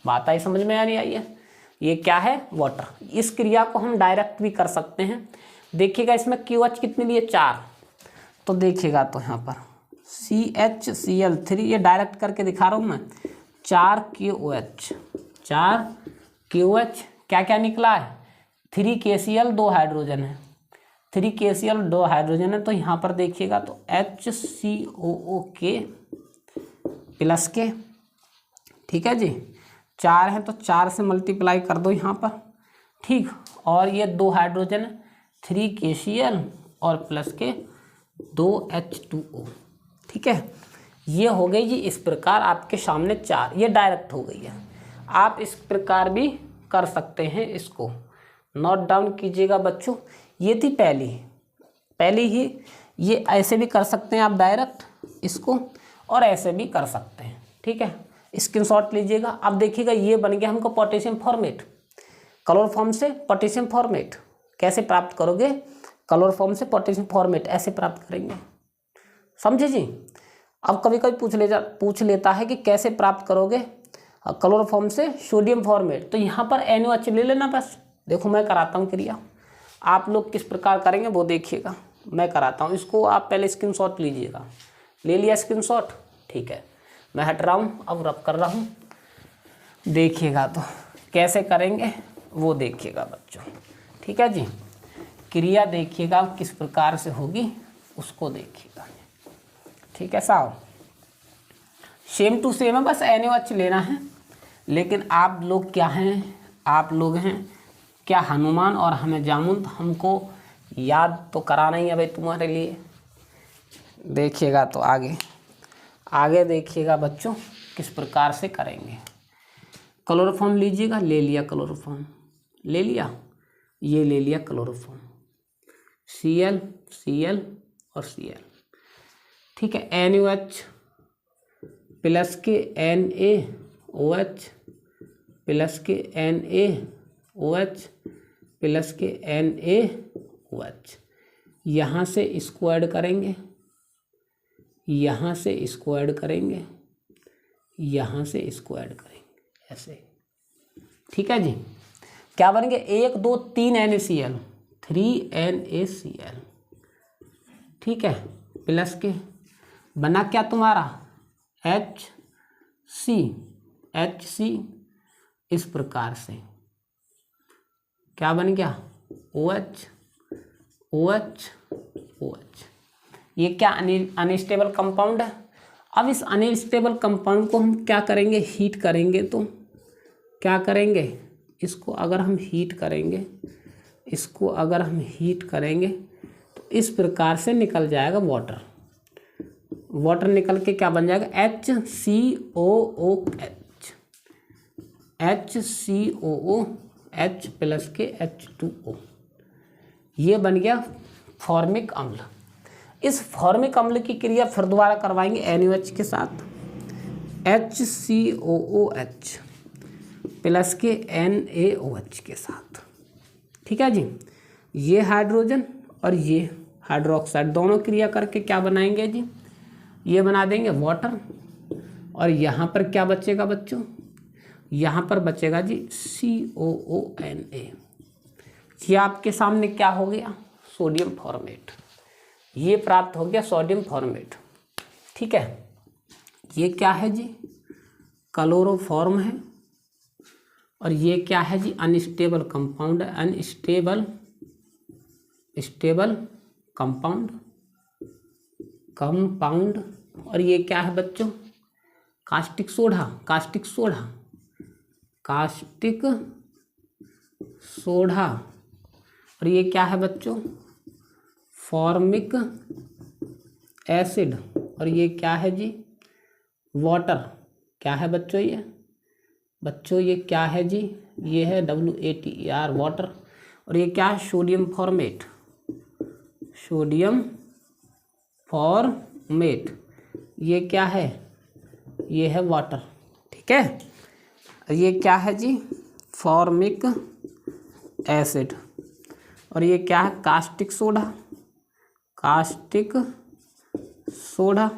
बात आई समझ में या नहीं आई है। ये क्या है, वाटर। इस क्रिया को हम डायरेक्ट भी कर सकते हैं। देखिएगा इसमें QH कितने लिए, 4। तो देखिएगा तो यहाँ पर CHCl3, ये डायरेक्ट करके दिखा रहा हूँ मैं। 4QH, 4QH। क्या क्या निकला है, 3KCl, 2 हाइड्रोजन है, 3KCl 2 हाइड्रोजन है। तो यहाँ पर देखिएगा तो HCOOK प्लस के, ठीक है जी, 4 है तो 4 से मल्टीप्लाई कर दो यहाँ पर, ठीक। और ये 2 हाइड्रोजन है, 3KCl और प्लस के 2H2O, ठीक है। ये हो गई जी इस प्रकार आपके सामने 4, ये डायरेक्ट हो गई है। आप इस प्रकार भी कर सकते हैं, इसको नोट डाउन कीजिएगा बच्चों। ये थी पहली ही। ये ऐसे भी कर सकते हैं आप डायरेक्ट इसको, और ऐसे भी कर सकते हैं, ठीक है। स्क्रीनशॉट लीजिएगा। अब देखिएगा ये बन गया हमको पोटेशियम फॉर्मेट। क्लोरोफॉर्म से पोटेशियम फॉर्मेट कैसे प्राप्त करोगे, क्लोरोफॉर्म से पोटेशियम फॉर्मेट ऐसे प्राप्त करेंगे, समझे जी। अब कभी कभी पूछ लेता है कि कैसे प्राप्त करोगे क्लोरोफॉर्म से सोडियम फॉर्मेट। तो यहाँ पर NaOH ले लेना बस। देखो मैं कराता हूँ क्रिया, आप लोग किस प्रकार करेंगे वो देखिएगा। मैं कराता हूँ इसको, आप पहले स्क्रीनशॉट लीजिएगा। ले लिया स्क्रीनशॉट, ठीक है। मैं हट रहा हूँ, अब रब कर रहा हूँ। देखिएगा तो कैसे करेंगे वो देखिएगा बच्चों, ठीक है जी। क्रिया देखिएगा किस प्रकार से होगी उसको देखिएगा, ठीक है साहब। सेम टू सेम है, बस NaOH लेना है। लेकिन आप लोग क्या हैं, आप लोग हैं क्या हनुमान और हमें जामुन, तो हमको याद तो कराना ही है भाई तुम्हारे लिए। देखिएगा तो आगे देखिएगा बच्चों किस प्रकार से करेंगे। क्लोरोफॉर्म लीजिएगा, ले लिया क्लोरोफॉर्म, ले लिया, ये ले लिया क्लोरोफॉर्म, Cl और Cl, ठीक है। NaOH प्लस के NaOH प्लस के NaOH प्लस के NaOH, यहाँ से इसको ऐड करेंगे, यहाँ से इसको ऐड करेंगे, यहाँ से इसको ऐड करेंगे, ऐसे, ठीक है जी। क्या बनेंगे, 1 2 3 NaCl, 3 NaCl, ठीक है। प्लस के बना क्या तुम्हारा HC, इस प्रकार से क्या बन गया OH। ये क्या अनस्टेबल कंपाउंड है। अब इस अनस्टेबल कंपाउंड को हम क्या करेंगे, हीट करेंगे। तो क्या करेंगे, इसको अगर हम हीट करेंगे, इसको अगर हम हीट करेंगे तो इस प्रकार से निकल जाएगा वाटर। वाटर निकल के क्या बन जाएगा HCOOH प्लस के H2O, ये बन गया फॉर्मिक अम्ल। इस फॉर्मिक अम्ल की क्रिया फिर दोबारा करवाएंगे NaOH के साथ, HCOOH प्लस के NaOH के साथ, ठीक है जी। ये हाइड्रोजन और ये हाइड्रोक्साइड दोनों क्रिया करके क्या बनाएंगे जी, ये बना देंगे वाटर। और यहाँ पर क्या बचेगा बच्चों, यहाँ पर बचेगा जी COONA। ये आपके सामने क्या हो गया, सोडियम फॉर्मेट। ये प्राप्त हो गया सोडियम फॉर्मेट, ठीक है। ये क्या है जी, क्लोरोफॉर्म है। और ये क्या है जी, अनस्टेबल कंपाउंड है, अनस्टेबल कंपाउंड। और ये क्या है बच्चों, कास्टिक सोडा। और ये क्या है बच्चों, फॉर्मिक एसिड। और ये क्या है जी, वाटर। क्या है बच्चों ये क्या है जी, ये है WATER वाटर। और ये क्या है, सोडियम फॉर्मेट, ये क्या है, ये है वाटर, ठीक है। ये क्या है जी, फॉर्मिक एसिड, और ये क्या है, कास्टिक सोडा, कास्टिक सोडा।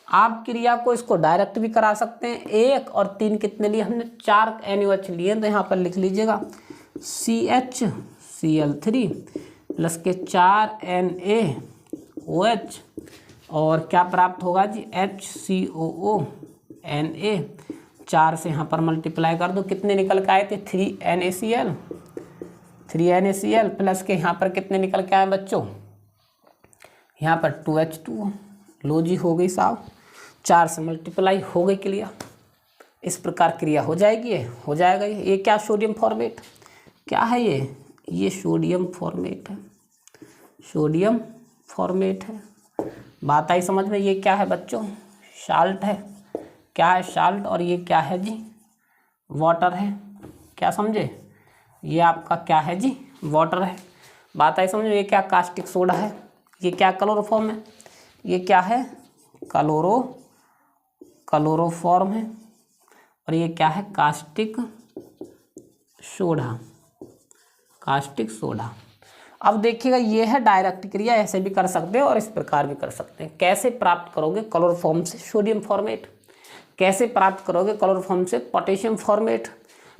आप क्रिया को इसको डायरेक्ट भी करा सकते हैं। 1 और 3 कितने लिए हमने, 4 NaOH लिए, तो यहाँ पर लिख लीजिएगा CHCl3 प्लस के 4 NaOH, और क्या प्राप्त होगा जी, HCOONa, 4 से यहाँ पर मल्टीप्लाई कर दो, कितने निकल के आए थे, 3NaCl प्लस के यहाँ पर कितने निकल के आए बच्चों, यहाँ पर 2H2O। लो जी, हो गई साहब, 4 से मल्टीप्लाई हो गई क्रिया। इस प्रकार क्रिया हो जाएगी, हो जाएगा ये क्या, सोडियम फॉर्मेट, क्या है ये सोडियम फॉर्मेट है, सोडियम फॉर्मेट है। बात आई समझ में। ये क्या है बच्चों, साल्ट है, क्या है साल्ट, और ये क्या है जी, वाटर है, क्या समझे, ये आपका क्या है जी, वाटर है। बात आई समझ में। ये क्या, कास्टिक सोडा है, ये क्या, क्लोरोफॉर्म है, ये क्या है, क्लोरोफॉर्म है, और ये क्या है, कास्टिक सोडा, कास्टिक सोडा। अब देखिएगा, ये है डायरेक्ट क्रिया, ऐसे भी कर सकते हैं और इस प्रकार भी कर सकते हैं। कैसे प्राप्त करोगे क्लोरोफॉर्म से सोडियम फॉर्मेट, कैसे प्राप्त करोगे क्लोरोफॉर्म से पोटेशियम फॉर्मेट।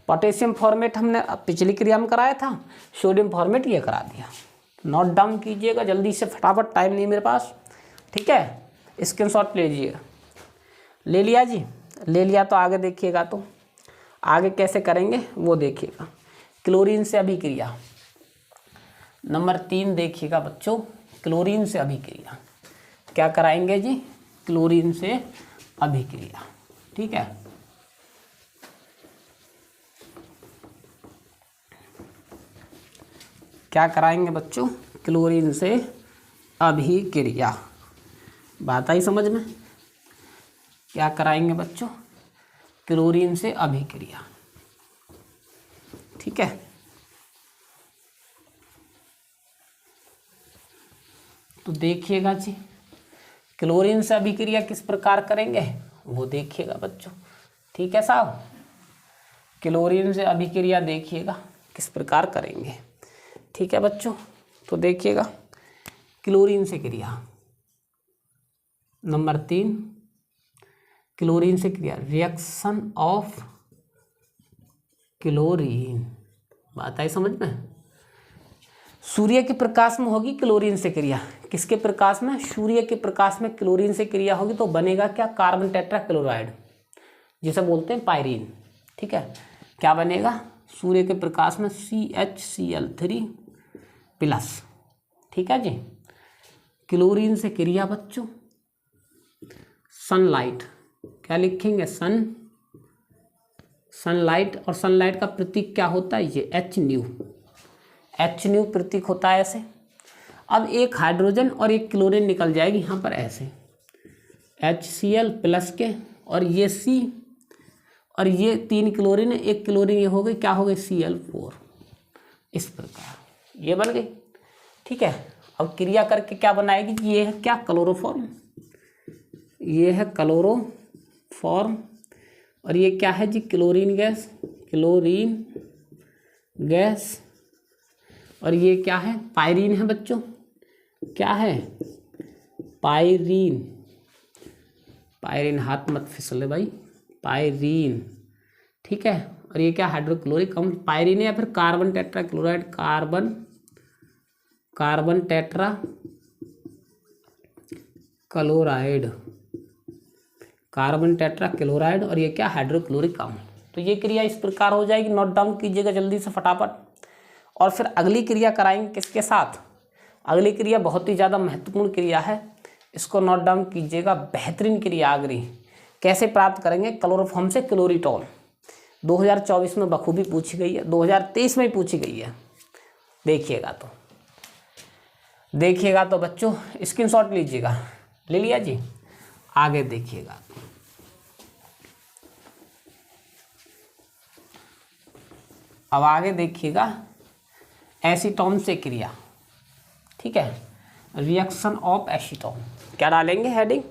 पोटेशियम फॉर्मेट हमने पिछली क्रिया में कराया था, सोडियम फॉर्मेट ये करा दिया। नोट डाउन कीजिएगा जल्दी से, फटाफट, टाइम नहीं मेरे पास, ठीक है। स्क्रीनशॉट ले लीजिएगा। ले लिया जी, ले लिया तो आगे देखिएगा, तो आगे कैसे करेंगे वो देखिएगा। क्लोरीन से अभिक्रिया नंबर 3 देखिएगा बच्चों, क्लोरीन से अभिक्रिया क्या कराएंगे जी, क्लोरीन से अभिक्रिया, ठीक है। क्या कराएंगे बच्चों, क्लोरीन से अभिक्रिया। बात आई समझ में। क्या कराएंगे बच्चों, क्लोरीन से अभिक्रिया, ठीक है। तो देखिएगा जी, क्लोरीन से अभिक्रिया किस प्रकार करेंगे वो देखिएगा बच्चों, ठीक है साहब। क्लोरीन से अभिक्रिया देखिएगा किस प्रकार करेंगे, ठीक है बच्चों। तो देखिएगा, क्लोरीन से क्रिया नंबर 3, क्लोरीन से क्रिया, रिएक्शन ऑफ क्लोरीन। बात आई समझ में। सूर्य के प्रकाश में होगी क्लोरीन से क्रिया, किसके प्रकाश में, सूर्य के प्रकाश में क्लोरीन से क्रिया होगी, तो बनेगा क्या, कार्बन टेट्राक्लोराइड, जिसे बोलते हैं पायरीन, ठीक है। क्या बनेगा, सूर्य के प्रकाश में CHCl3 प्लस, ठीक है जी। क्लोरीन से क्रिया बच्चों, सनलाइट, क्या लिखेंगे, सनलाइट, और सनलाइट का प्रतीक क्या होता है, ये H प्रतीक होता है ऐसे। अब एक हाइड्रोजन और एक क्लोरीन निकल जाएगी यहाँ पर ऐसे, HCl प्लस के, और ये C, और ये 3 क्लोरीन है, एक क्लोरीन ये हो गई, क्या हो गई, Cl4, इस प्रकार ये बन गई, ठीक है। अब क्रिया करके क्या बनाएगी, ये है क्या, क्लोरोफॉर्म, ये है क्लोरोफॉर्म, और ये क्या है जी, क्लोरीन गैस, और ये क्या है, पायरीन है बच्चों, क्या है, पायरीन, हाथ मत फिसले भाई, पायरीन, ठीक है। और ये क्या, हाइड्रोक्लोरिक अम्ल, पायरीन, या फिर carbon tetrachloride, carbon tetra chloride, और ये क्या, हाइड्रोक्लोरिक अम्ल। तो ये क्रिया इस प्रकार हो जाएगी, नोट डाउन कीजिएगा जल्दी से फटाफट। और फिर अगली क्रिया कराएंगे किसके साथ, अगली क्रिया बहुत ही ज़्यादा महत्वपूर्ण क्रिया है, इसको नोट डाउन कीजिएगा, बेहतरीन क्रिया अगली। कैसे प्राप्त करेंगे, क्लोरोफॉर्म से क्लोरीटॉल। 2024 में बखूबी पूछी गई है, 2023 में ही पूछी गई है, देखिएगा तो बच्चों, स्क्रीनशॉट लीजिएगा। ले लिया जी, आगे देखिएगा। अब आगे देखिएगा, एसीटोन से क्रिया, ठीक है। रिएक्शन ऑफ एसीटोन, क्या डालेंगे हेडिंग,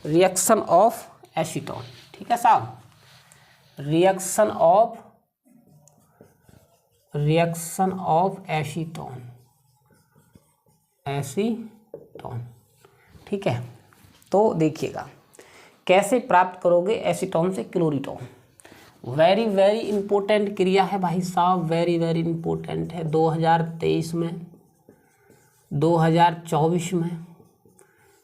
रिएक्शन ऑफ एसीटोन। ठीक है साहब, रिएक्शन ऑफ एसीटोन, एसीटोन। ठीक है, तो देखिएगा कैसे प्राप्त करोगे एसीटोन से क्लोरीटोन। वेरी वेरी इंपॉर्टेंट क्रिया है भाई साहब, वेरी वेरी इंपॉर्टेंट है। 2023 में, 2024 में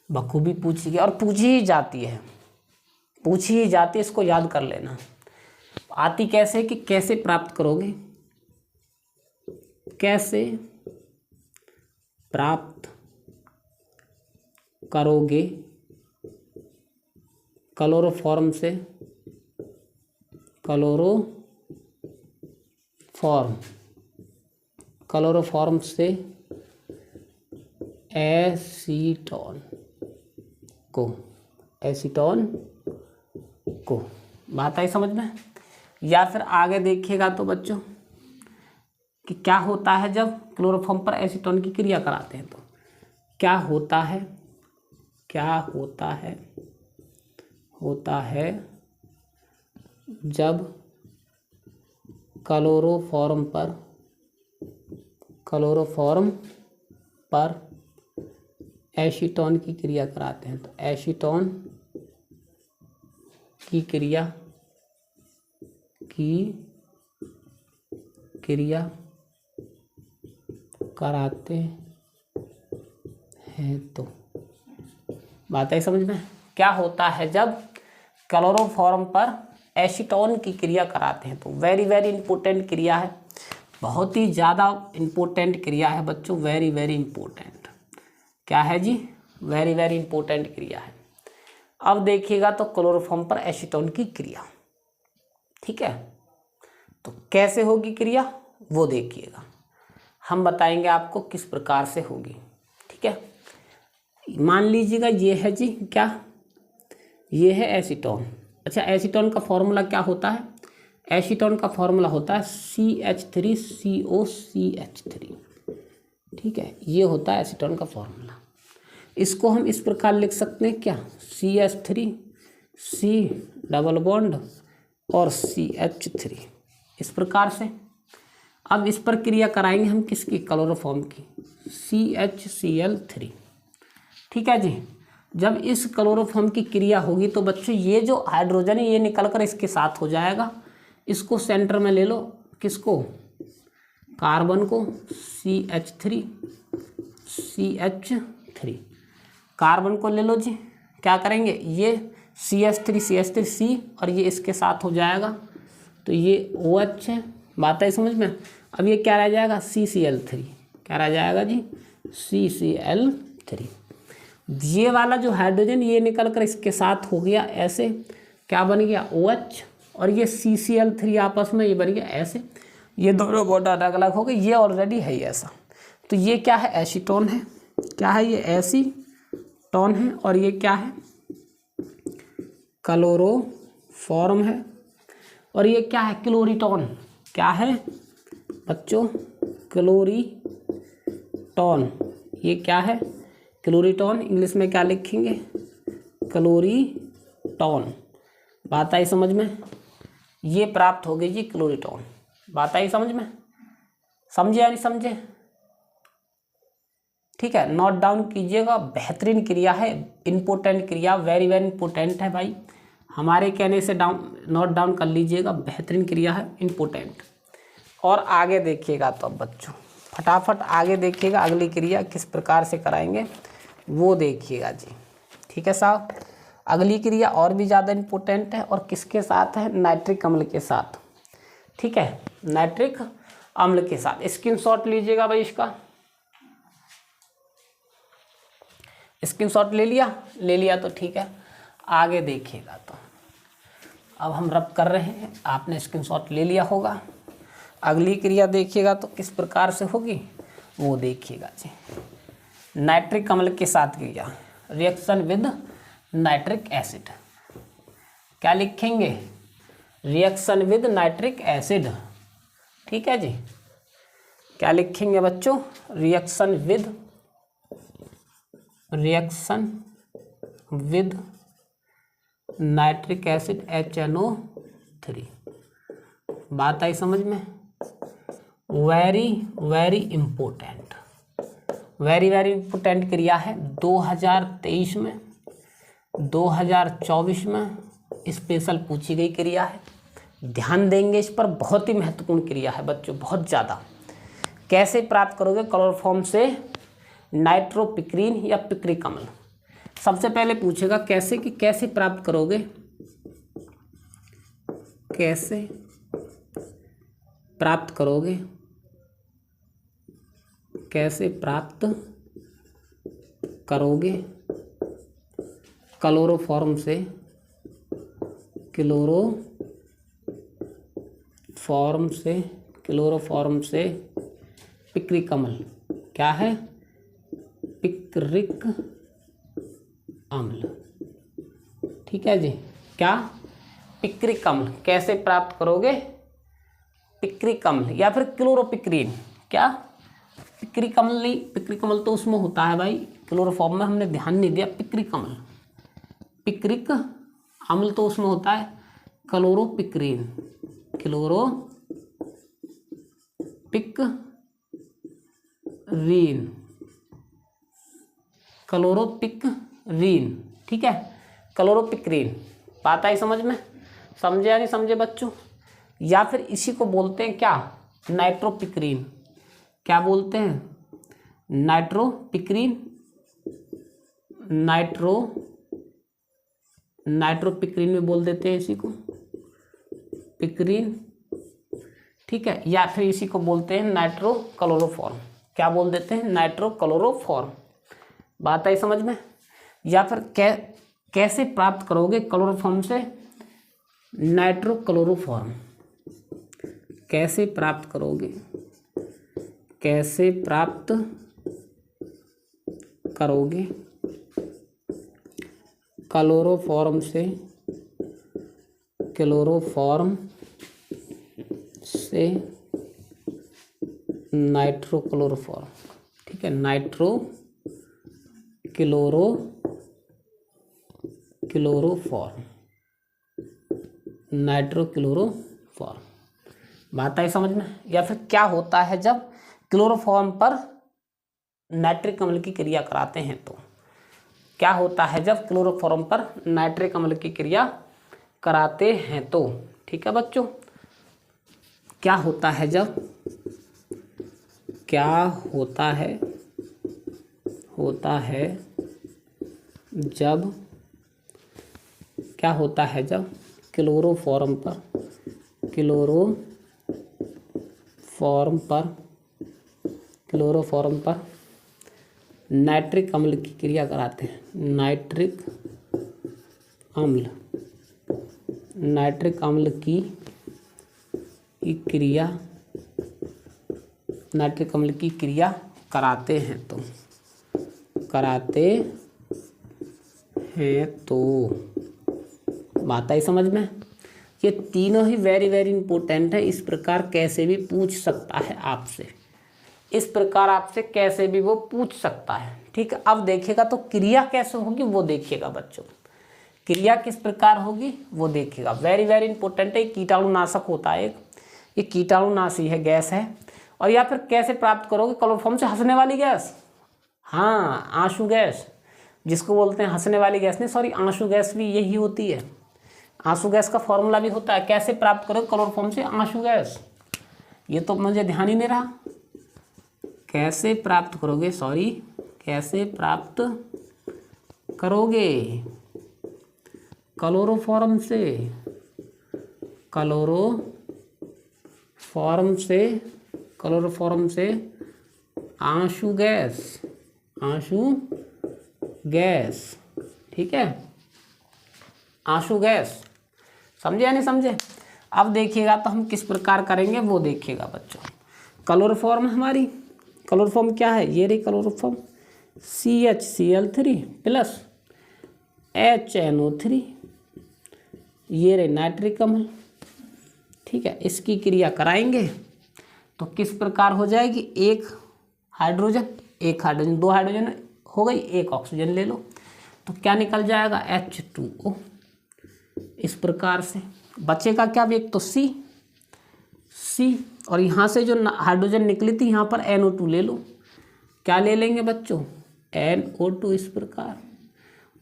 बखूबी पूछी गई और पूछी ही जाती है, इसको याद कर लेना। आती कैसे कि कैसे प्राप्त करोगे, कैसे प्राप्त करोगे क्लोरोफॉर्म से, क्लोरोफॉर्म से एसीटोन को, बात आई समझ में। या फिर आगे देखिएगा तो बच्चों कि क्या होता है जब क्लोरोफॉर्म पर एसीटोन की क्रिया कराते हैं, तो क्या होता है जब क्लोरोफॉर्म पर एसीटोन की क्रिया कराते हैं। तो एसीटोन की क्रिया कराते हैं, तो बात है समझ में। क्या होता है जब क्लोरोफॉर्म पर एसीटोन की क्रिया कराते हैं, तो वेरी वेरी इंपॉर्टेंट क्रिया है, बहुत ही ज़्यादा इंपॉर्टेंट क्रिया है बच्चों, वेरी वेरी इंपॉर्टेंट। क्या है जी, वेरी वेरी इंपॉर्टेंट क्रिया है। अब देखिएगा तो क्लोरोफॉर्म पर एसीटोन की क्रिया, ठीक है, तो कैसे होगी क्रिया वो देखिएगा, हम बताएंगे आपको किस प्रकार से होगी। ठीक है, मान लीजिएगा ये है जी, क्या ये है एसीटोन। अच्छा, एसीटोन का फॉर्मूला क्या होता है, एसीटोन का फॉर्मूला होता है CH3COCH3। ठीक है, ये होता है एसीटोन का फॉर्मूला। इसको हम इस प्रकार लिख सकते हैं, क्या CH3 C डबल बॉन्ड और CH3, इस प्रकार से। अब इस पर क्रिया कराएंगे हम किसकी, क्लोरोफॉर्म की, CHCl3। ठीक है जी, जब इस क्लोरोफॉर्म की क्रिया होगी तो बच्चों ये जो हाइड्रोजन है ये निकलकर इसके साथ हो जाएगा। इसको सेंटर में ले लो, किसको, कार्बन को, CH3 कार्बन को ले लो जी। क्या करेंगे, ये CH3 और ये इसके साथ हो जाएगा, तो ये OH है, बात है समझ में। अब ये क्या रह जाएगा, CCl3, क्या रह जाएगा जी, CCl3। ये वाला जो हाइड्रोजन ये निकल कर इसके साथ हो गया ऐसे, क्या बन गया OH, और ये CCl3 आपस में ये बन गया ऐसे, ये दोनों बॉन्ड अलग अलग हो गए, ये ऑलरेडी है ऐसा। तो ये क्या है, एसीटोन है, क्या है ये, एसीटोन है, और ये क्या है, क्लोरोफॉर्म है, और ये क्या है, क्लोरीटोन। क्या है बच्चों, क्लोरीटोन, ये क्या है, क्लोरीटोन। इंग्लिश में क्या लिखेंगे, क्लोरीटोन। बात आई समझ में, ये प्राप्त हो गई जी क्लोरीटोन। बात आई समझ में, समझे या नहीं समझे। ठीक है, नोट डाउन कीजिएगा, बेहतरीन क्रिया है, इंपॉर्टेंट क्रिया, वेरी वेरी इंपॉर्टेंट है भाई, हमारे कहने से नोट डाउन कर लीजिएगा, बेहतरीन क्रिया है, इंपॉर्टेंट। और आगे देखिएगा तो अब बच्चों फटाफट आगे देखिएगा, अगली क्रिया किस प्रकार से कराएंगे वो देखिएगा जी। ठीक है साहब, अगली क्रिया और भी ज़्यादा इंपॉर्टेंट है, और किसके साथ है, नाइट्रिक अम्ल के साथ। ठीक है, नाइट्रिक अम्ल के साथ। स्क्रीनशॉट लीजिएगा भाई, इसका स्क्रीनशॉट ले लिया तो ठीक है, आगे देखिएगा तो अब हम रब कर रहे हैं, आपने स्क्रीनशॉट ले लिया होगा। अगली क्रिया देखिएगा तो किस प्रकार से होगी वो देखिएगा जी। नाइट्रिक अम्ल के साथ क्रिया, रिएक्शन विद नाइट्रिक एसिड, क्या लिखेंगे, रिएक्शन विद नाइट्रिक एसिड। ठीक है जी, क्या लिखेंगे बच्चों, reaction with reaction with nitric acid HNO3। बात आई समझ में? Very very important, very very important क्रिया है। 2023 में 2024 में स्पेशल पूछी गई क्रिया है, ध्यान देंगे इस पर। बहुत ही महत्वपूर्ण क्रिया है बच्चों, बहुत ज़्यादा। कैसे प्राप्त करोगे क्लोरोफॉर्म से नाइट्रोपिक्रीन या पिक्रिक अम्ल? सबसे पहले पूछेगा कैसे, कि कैसे प्राप्त करोगे, कैसे प्राप्त करोगे, कैसे प्राप्त करोगे क्लोरोफॉर्म से, क्लोरोफॉर्म से पिक्रिक अम्ल। क्या है? पिक्रिक अम्ल। ठीक है जी, क्या? पिक्रिक अम्ल। कैसे प्राप्त करोगे? पिक्रिक अम्ल या फिर क्लोरोपिक्रीन। क्या? पिक्रिक अम्ल नहीं, पिक्रिक अम्ल तो उसमें होता है भाई, क्लोरोफॉर्म में हमने ध्यान नहीं दिया। पिक्रिक अम्ल, पिक्रिक अम्ल तो उसमें होता है क्लोरोपिक्रीन, क्लोरोपिक्रीन। ठीक है, क्लोरोपिक्रीन। बात आई समझ में? समझे या नहीं समझे बच्चों? या फिर इसी को बोलते हैं क्या? नाइट्रोपिक्रीन। क्या बोलते हैं? नाइट्रोपिक्रीन, नाइट्रोपिक्रीन में बोल देते हैं इसी को, पिक्रीन। ठीक है, या फिर इसी को बोलते हैं नाइट्रोक्लोरोफॉर्म। क्या बोल देते हैं? नाइट्रोक्लोरोफॉर्म। बात आई समझ में? या फिर कैसे प्राप्त करोगे क्लोरोफॉर्म से नाइट्रोक्लोरोफॉर्म? कैसे प्राप्त करोगे, कैसे प्राप्त करोगे क्लोरोफॉर्म से, नाइट्रोक्लोरोफॉर्म। ठीक है, नाइट्रोक्लोरोफॉर्म। बात आई समझ में? या फिर क्या होता है जब क्लोरोफॉर्म पर नाइट्रिक अम्ल की क्रिया कराते हैं तो? क्या होता है जब क्लोरोफॉर्म पर नाइट्रिक अम्ल की क्रिया कराते हैं तो? ठीक है बच्चों, क्या होता है जब, क्या होता है जब, क्या होता है जब क्लोरोफॉर्म पर नाइट्रिक अम्ल की क्रिया कराते हैं? नाइट्रिक अम्ल की क्रिया कराते हैं तो बात आई समझ में? ये तीनों ही वेरी वेरी इंपॉर्टेंट है। इस प्रकार कैसे भी पूछ सकता है आपसे, इस प्रकार आपसे कैसे भी वो पूछ सकता है। ठीक है, अब देखिएगा तो क्रिया कैसे होगी वो देखिएगा बच्चों, क्रिया किस प्रकार होगी वो देखिएगा। वेरी वेरी इंपॉर्टेंट है। कीटाणुनाशक होता है एक, ये कीटाणुनाशी है, गैस है। और या फिर कैसे प्राप्त करोगे क्लोरोफॉर्म से? हंसने वाली गैस, हाँ आंसू गैस, जिसको बोलते हैं हंसने वाली गैस नहीं, सॉरी, आंसू गैस भी यही होती है। आंसू गैस का फॉर्मूला भी होता है। कैसे प्राप्त करोगे क्लोरोफॉर्म से आंसू गैस? ये तो मुझे ध्यान ही नहीं रहा। कैसे प्राप्त करोगे, सॉरी, कैसे प्राप्त करोगे क्लोरोफॉर्म से आंसू गैस। ठीक है, आंसू गैस। समझे या नहीं समझे? अब देखिएगा तो हम किस प्रकार करेंगे वो देखिएगा बच्चों। क्लोरोफॉर्म हमारी, क्लोरोफॉर्म क्या है? ये रही क्लोरोफॉर्म, CHCl3 प्लस HNO3, ये रहे नाइट्रिक अम्ल। ठीक है, इसकी क्रिया कराएंगे तो किस प्रकार हो जाएगी? एक हाइड्रोजन, दो हाइड्रोजन हो गई, एक ऑक्सीजन ले लो तो क्या निकल जाएगा H2O। इस प्रकार से बचेगा क्या, एक तो C और यहाँ से जो हाइड्रोजन निकली थी यहाँ पर NO2 ले लो, क्या ले लेंगे बच्चों, NO2 इस प्रकार,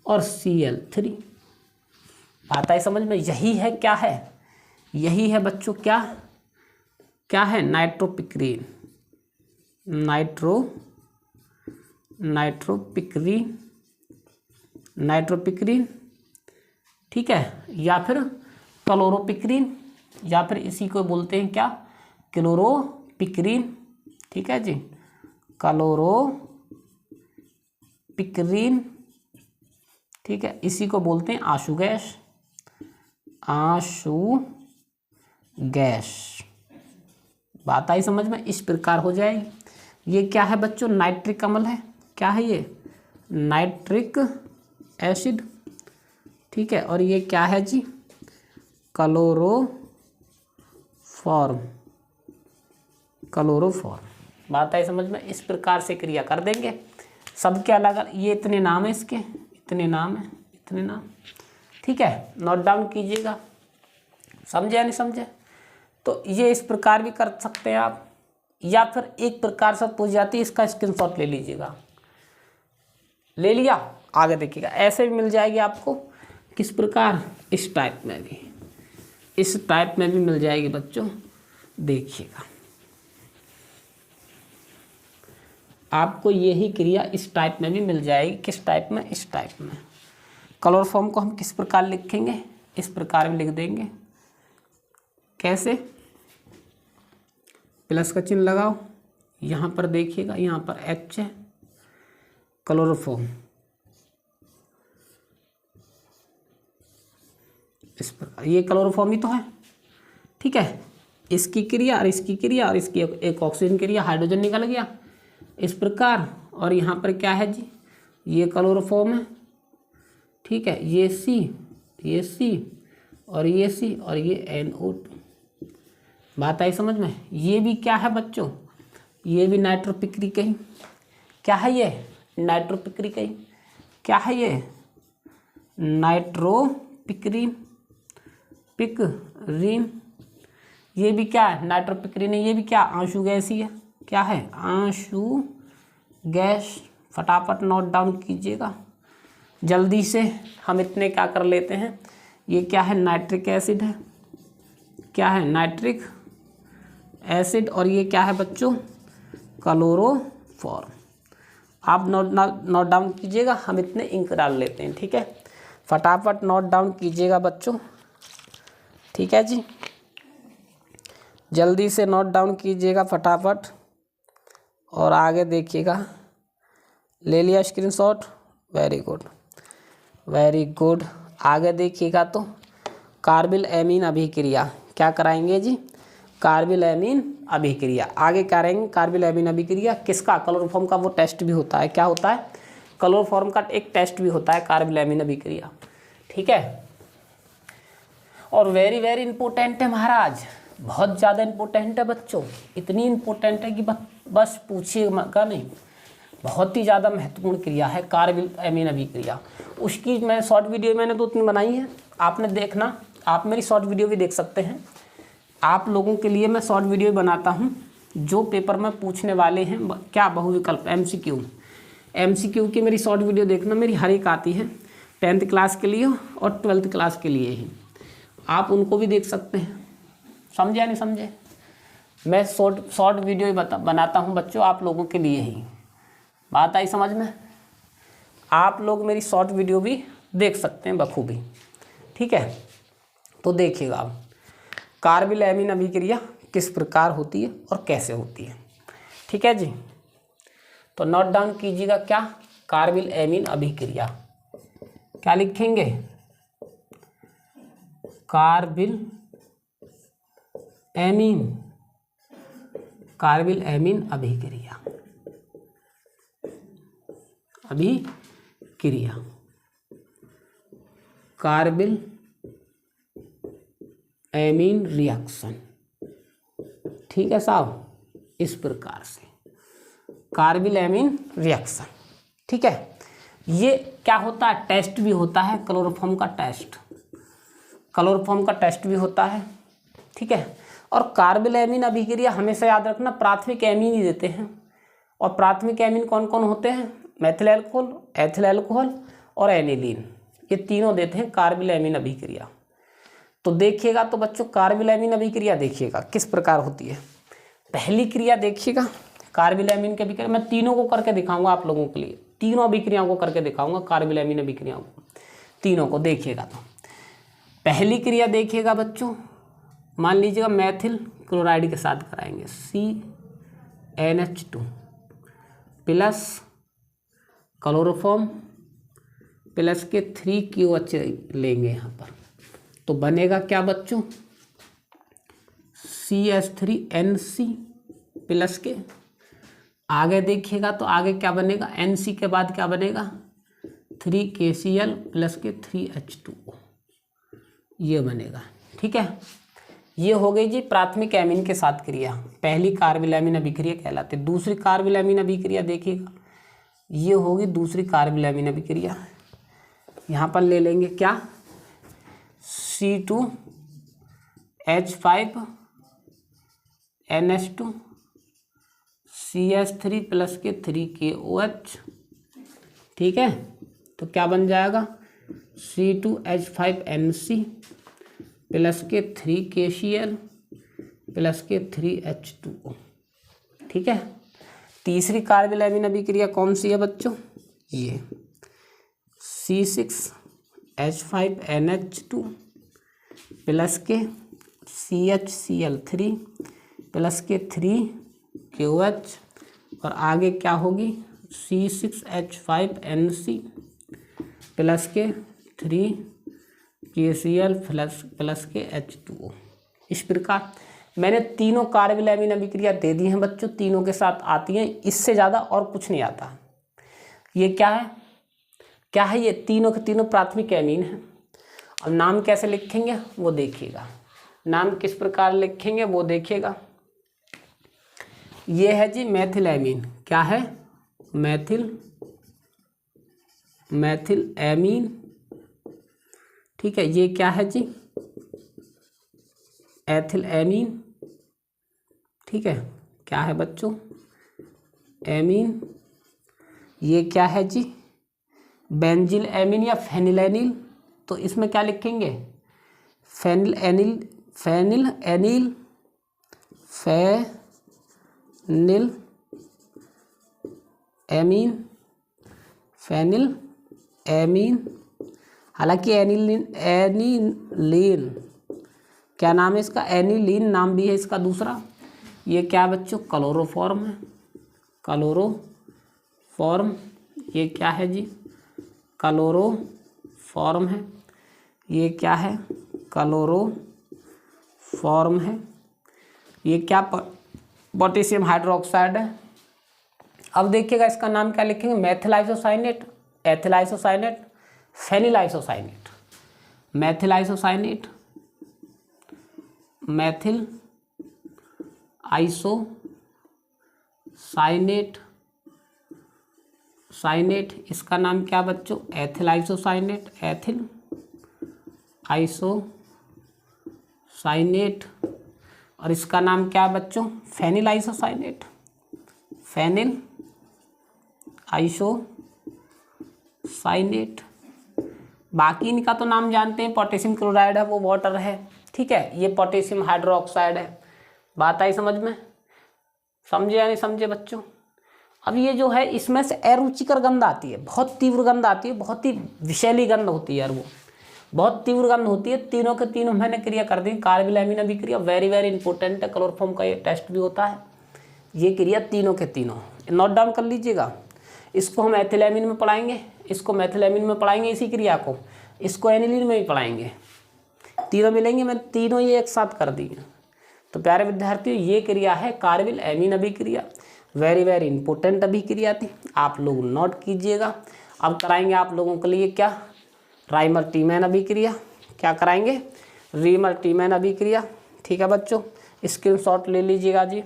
और Cl3। आता है समझ में, यही है क्या है, यही है बच्चों क्या क्या है, नाइट्रोपिक्रीन, नाइट्रोपिक्रीन, ठीक है, या फिर क्लोरोपिक्रीन, या फिर इसी को बोलते हैं क्या, क्लोरोपिक्रीन, ठीक है जी, क्लोरोपिक्रीन, ठीक है, इसी को बोलते हैं आशु गैस। बात आई समझ में, इस प्रकार हो जाएगी। ये क्या है बच्चों, नाइट्रिक अम्ल है, क्या है ये, नाइट्रिक एसिड, ठीक है, और ये क्या है जी, क्लोरोफॉर्म। बात आई समझ में, इस प्रकार से क्रिया कर देंगे। सबके अलग अलग, ये इतने नाम है इसके, इतने नाम, ठीक है, नोट डाउन कीजिएगा, समझे या नहीं समझे। तो ये इस प्रकार भी कर सकते हैं आप, या फिर एक प्रकार से पूछ जाती है, इसका स्क्रीनशॉट ले लीजिएगा, ले लिया, आगे देखिएगा, ऐसे भी मिल जाएगी आपको, किस प्रकार, इस टाइप में भी मिल जाएगी बच्चों, देखिएगा आपको यही क्रिया इस टाइप में भी मिल जाएगी, किस टाइप में, इस टाइप में। क्लोरोफॉर्म को हम किस प्रकार लिखेंगे, इस प्रकार में लिख देंगे, कैसे, प्लस का चिन्ह लगाओ, यहाँ पर देखिएगा, यहाँ पर H है, क्लोरोफॉर्म इस प्रकार, ये क्लोरोफॉर्म ही तो है, ठीक है, इसकी क्रिया और इसकी क्रिया और इसकी एक ऑक्सीजन क्रिया, हाइड्रोजन निकल गया इस प्रकार, और यहाँ पर क्या है जी, ये क्लोरोफॉर्म है, ठीक है, ये C और ये C और ये NO2। बात आई समझ में, ये भी क्या है बच्चों, ये भी नाइट्रोपिक्रीन ही, क्या है ये, नाइट्रोपिक्रीन, क्या है ये, नाइट्रोपिक्रीन, ये भी क्या है, नाइट्रोपिक्रीन है, ये भी क्या, आंसू गैस ही है, क्या है, आंसू गैस। फटाफट नोट डाउन कीजिएगा जल्दी से, हम इतने क्या कर लेते हैं, ये क्या है, नाइट्रिक एसिड है, क्या है, नाइट्रिक एसिड, और ये क्या है बच्चों, क्लोरोफॉर्म। आप नोट डाउन कीजिएगा, हम इतने इंक डाल लेते हैं, ठीक है, फटाफट नोट डाउन कीजिएगा बच्चों, ठीक है जी, जल्दी से नोट डाउन कीजिएगा फटाफट, और आगे देखिएगा, ले लिया स्क्रीनशॉट, वेरी गुड। आगे देखिएगा तो कार्बिल एमीन अभिक्रिया, क्या कराएंगे जी, कार्बिल एमीन अभिक्रिया, आगे करेंगे कार्बिल एमीन अभिक्रिया, किसका, क्लोरोफॉर्म का वो टेस्ट भी होता है, क्या होता है, क्लोरोफॉर्म का एक टेस्ट भी होता है, कार्बिल एमीन अभिक्रिया, ठीक है, और वेरी इंपॉर्टेंट है महाराज, बहुत ज़्यादा इंपॉर्टेंट है बच्चों, इतनी इंपॉर्टेंट है कि बस पूछिएगा नहीं, बहुत ही ज़्यादा महत्वपूर्ण क्रिया है कार्बिल एमीन अभिक्रिया। उसकी मैं शॉर्ट वीडियो मैंने 2-3 बनाई है, आपने देखना, आप मेरी शॉर्ट वीडियो भी देख सकते हैं। आप लोगों के लिए मैं शॉर्ट वीडियो बनाता हूं, जो पेपर में पूछने वाले हैं, क्या, बहुविकल्प MCQ की मेरी शॉर्ट वीडियो देखना, मेरी हर एक आती है 10th क्लास के लिए और 12th क्लास के लिए ही, आप उनको भी देख सकते हैं, समझे या नहीं समझे। मैं शॉर्ट वीडियो बनाता हूं बच्चों आप लोगों के लिए ही, बात आई समझ में। आप लोग मेरी शॉर्ट वीडियो भी देख सकते हैं बखूबी, ठीक है। तो देखिएगा अब कार्बिल एमीन अभिक्रिया किस प्रकार होती है और कैसे होती है, ठीक है जी। तो नोट डाउन कीजिएगा, क्या, कार्बिल एमीन अभिक्रिया, क्या लिखेंगे, कार्बिल एमीन अभिक्रिया, कार्बिल एमीन रिएक्शन, ठीक है साहब, इस प्रकार से कार्बिल एमीन रिएक्शन, ठीक है। ये क्या होता है, टेस्ट भी होता है क्लोरोफॉर्म का टेस्ट, क्लोरोफॉर्म का टेस्ट भी होता है, ठीक है। और कार्बिल एमीन अभिक्रिया हमेशा याद रखना प्राथमिक एमीन ही देते हैं, और प्राथमिक एमीन कौन कौन होते हैं, मेथिल एल्कोहल, एथिल एल्कोहल और एनिलीन, ये तीनों देते हैं कार्बिल एमीन अभिक्रिया। तो देखिएगा तो बच्चों कार्बिल एमीन अभिक्रिया देखिएगा किस प्रकार होती है। पहली क्रिया देखिएगा कार्बिल एमीन की अभिक्रिया, मैं तीनों को करके दिखाऊंगा आप लोगों के लिए, तीनों अभिक्रियाओं को करके दिखाऊंगा कार्बिल एमीन अभिक्रियाओं को, तीनों को देखिएगा। तो पहली क्रिया देखिएगा बच्चों, मान लीजिएगा मेथिल क्लोराइड के साथ कराएंगे, CnH2 प्लस क्लोरोफॉर्म प्लस के 3QH लेंगे यहाँ पर, तो बनेगा क्या बच्चों, CH3NC प्लस के, आगे देखिएगा तो आगे क्या बनेगा, NC के बाद क्या बनेगा, 3KCl प्लस के 3H2O, ये बनेगा, ठीक है। ये हो गई जी प्राथमिक एमीन के साथ क्रिया, पहली कार्बिल एमीन अभिक्रिया कहलाती है। दूसरी कार्बिल एमीन अभिक्रिया देखिएगा, ये होगी दूसरी कार्बिल एमीन अभिक्रिया, यहाँ पर ले लेंगे क्या, C2H5NH2 CH3 प्लस के 3KOH, ठीक है। तो क्या बन जाएगा, C2H5NC प्लस के 3KCl प्लस के 3H2O, ठीक है। तीसरी कार्बिल एमीन अभिक्रिया कौन सी है बच्चों, ये C6H5NH2 प्लस के CHCl3 प्लस के 3KOH, और आगे क्या होगी, C6H5NC प्लस के 3KCl प्लस के H2O। इस प्रकार मैंने तीनों कार्बिल एमीन अभिक्रिया दे दी हैं बच्चों, तीनों के साथ आती हैं, इससे ज़्यादा और कुछ नहीं आता। ये क्या है, क्या है, ये तीनों के तीनों प्राथमिक एमीन हैं। और नाम कैसे लिखेंगे वो देखिएगा, नाम किस प्रकार लिखेंगे वो देखिएगा। ये है जी मेथिल एमीन, क्या है, मेथिल एमीन, ठीक है। ये क्या है जी, एथिल एमीन, ठीक है। क्या है बच्चों, एमीन। ये क्या है जी, बेंजिल एमीन या फेनिलएनिल, तो इसमें क्या लिखेंगे, फेनिल एमीन, हालांकि एनिलीन क्या नाम है इसका, एनिलीन नाम भी है इसका दूसरा। ये क्या बच्चों, क्लोरोफॉर्म है, क्लोरोफॉर्म, ये क्या है जी, क्लोरोफॉर्म है। ये क्या है, क्लोरोफॉर्म है। ये क्या, पोटेशियम हाइड्रोक्साइड है। अब देखिएगा इसका नाम क्या लिखेंगे, methyl isocyanate, ethyl isocyanate, phenyl isocyanate, methyl isocyanate, methyl isocyanate, इसका नाम क्या बच्चों, एथिल आइसोसाइनेट, एथिल आइसोसाइनेट। और इसका नाम क्या बच्चों, फेनिल आइसोसाइनेट, फेनिल आइसोसाइनेट। बाकी इनका तो नाम जानते हैं, पोटेशियम क्लोराइड है वो वाटर है, ठीक है। ये पोटेशियम हाइड्रोक्साइड है। बात आई समझ में, समझे या नहीं समझे बच्चों। अब ये जो है इसमें से अरुचिकर गंध आती है, बहुत तीव्र गंध आती है, बहुत ही विषैली गंध होती है यार, वो बहुत तीव्र गंध होती है। तीनों के तीनों मैंने क्रिया कर दी, कार्बिल एमीन अभिक्रिया वेरी वेरी इंपॉर्टेंट है, क्लोरोफॉर्म का ये टेस्ट भी होता है। ये क्रिया तीनों के तीनों नोट डाउन कर लीजिएगा। इसको हम एथिल एमीन में पढ़ाएंगे, इसको मेथिल एमीन में पढ़ाएंगे, इसी क्रिया को इसको एनिलीन में भी पढ़ाएंगे, तीनों मिलेंगे। मैं तीनों ये एक साथ कर दी। तो प्यारे विद्यार्थियों, ये क्रिया है कार्बिल एमीन अभिक्रिया, वेरी वेरी इंपॉर्टेंट अभिक्रिया थी, आप लोग नोट कीजिएगा। अब कराएंगे आप लोगों के लिए क्या, राइमर टीमैन अभिक्रिया। क्या कराएंगे, रीमर टीमैन अभिक्रिया, ठीक है बच्चों। स्क्रीनशॉट ले लीजिएगा जी,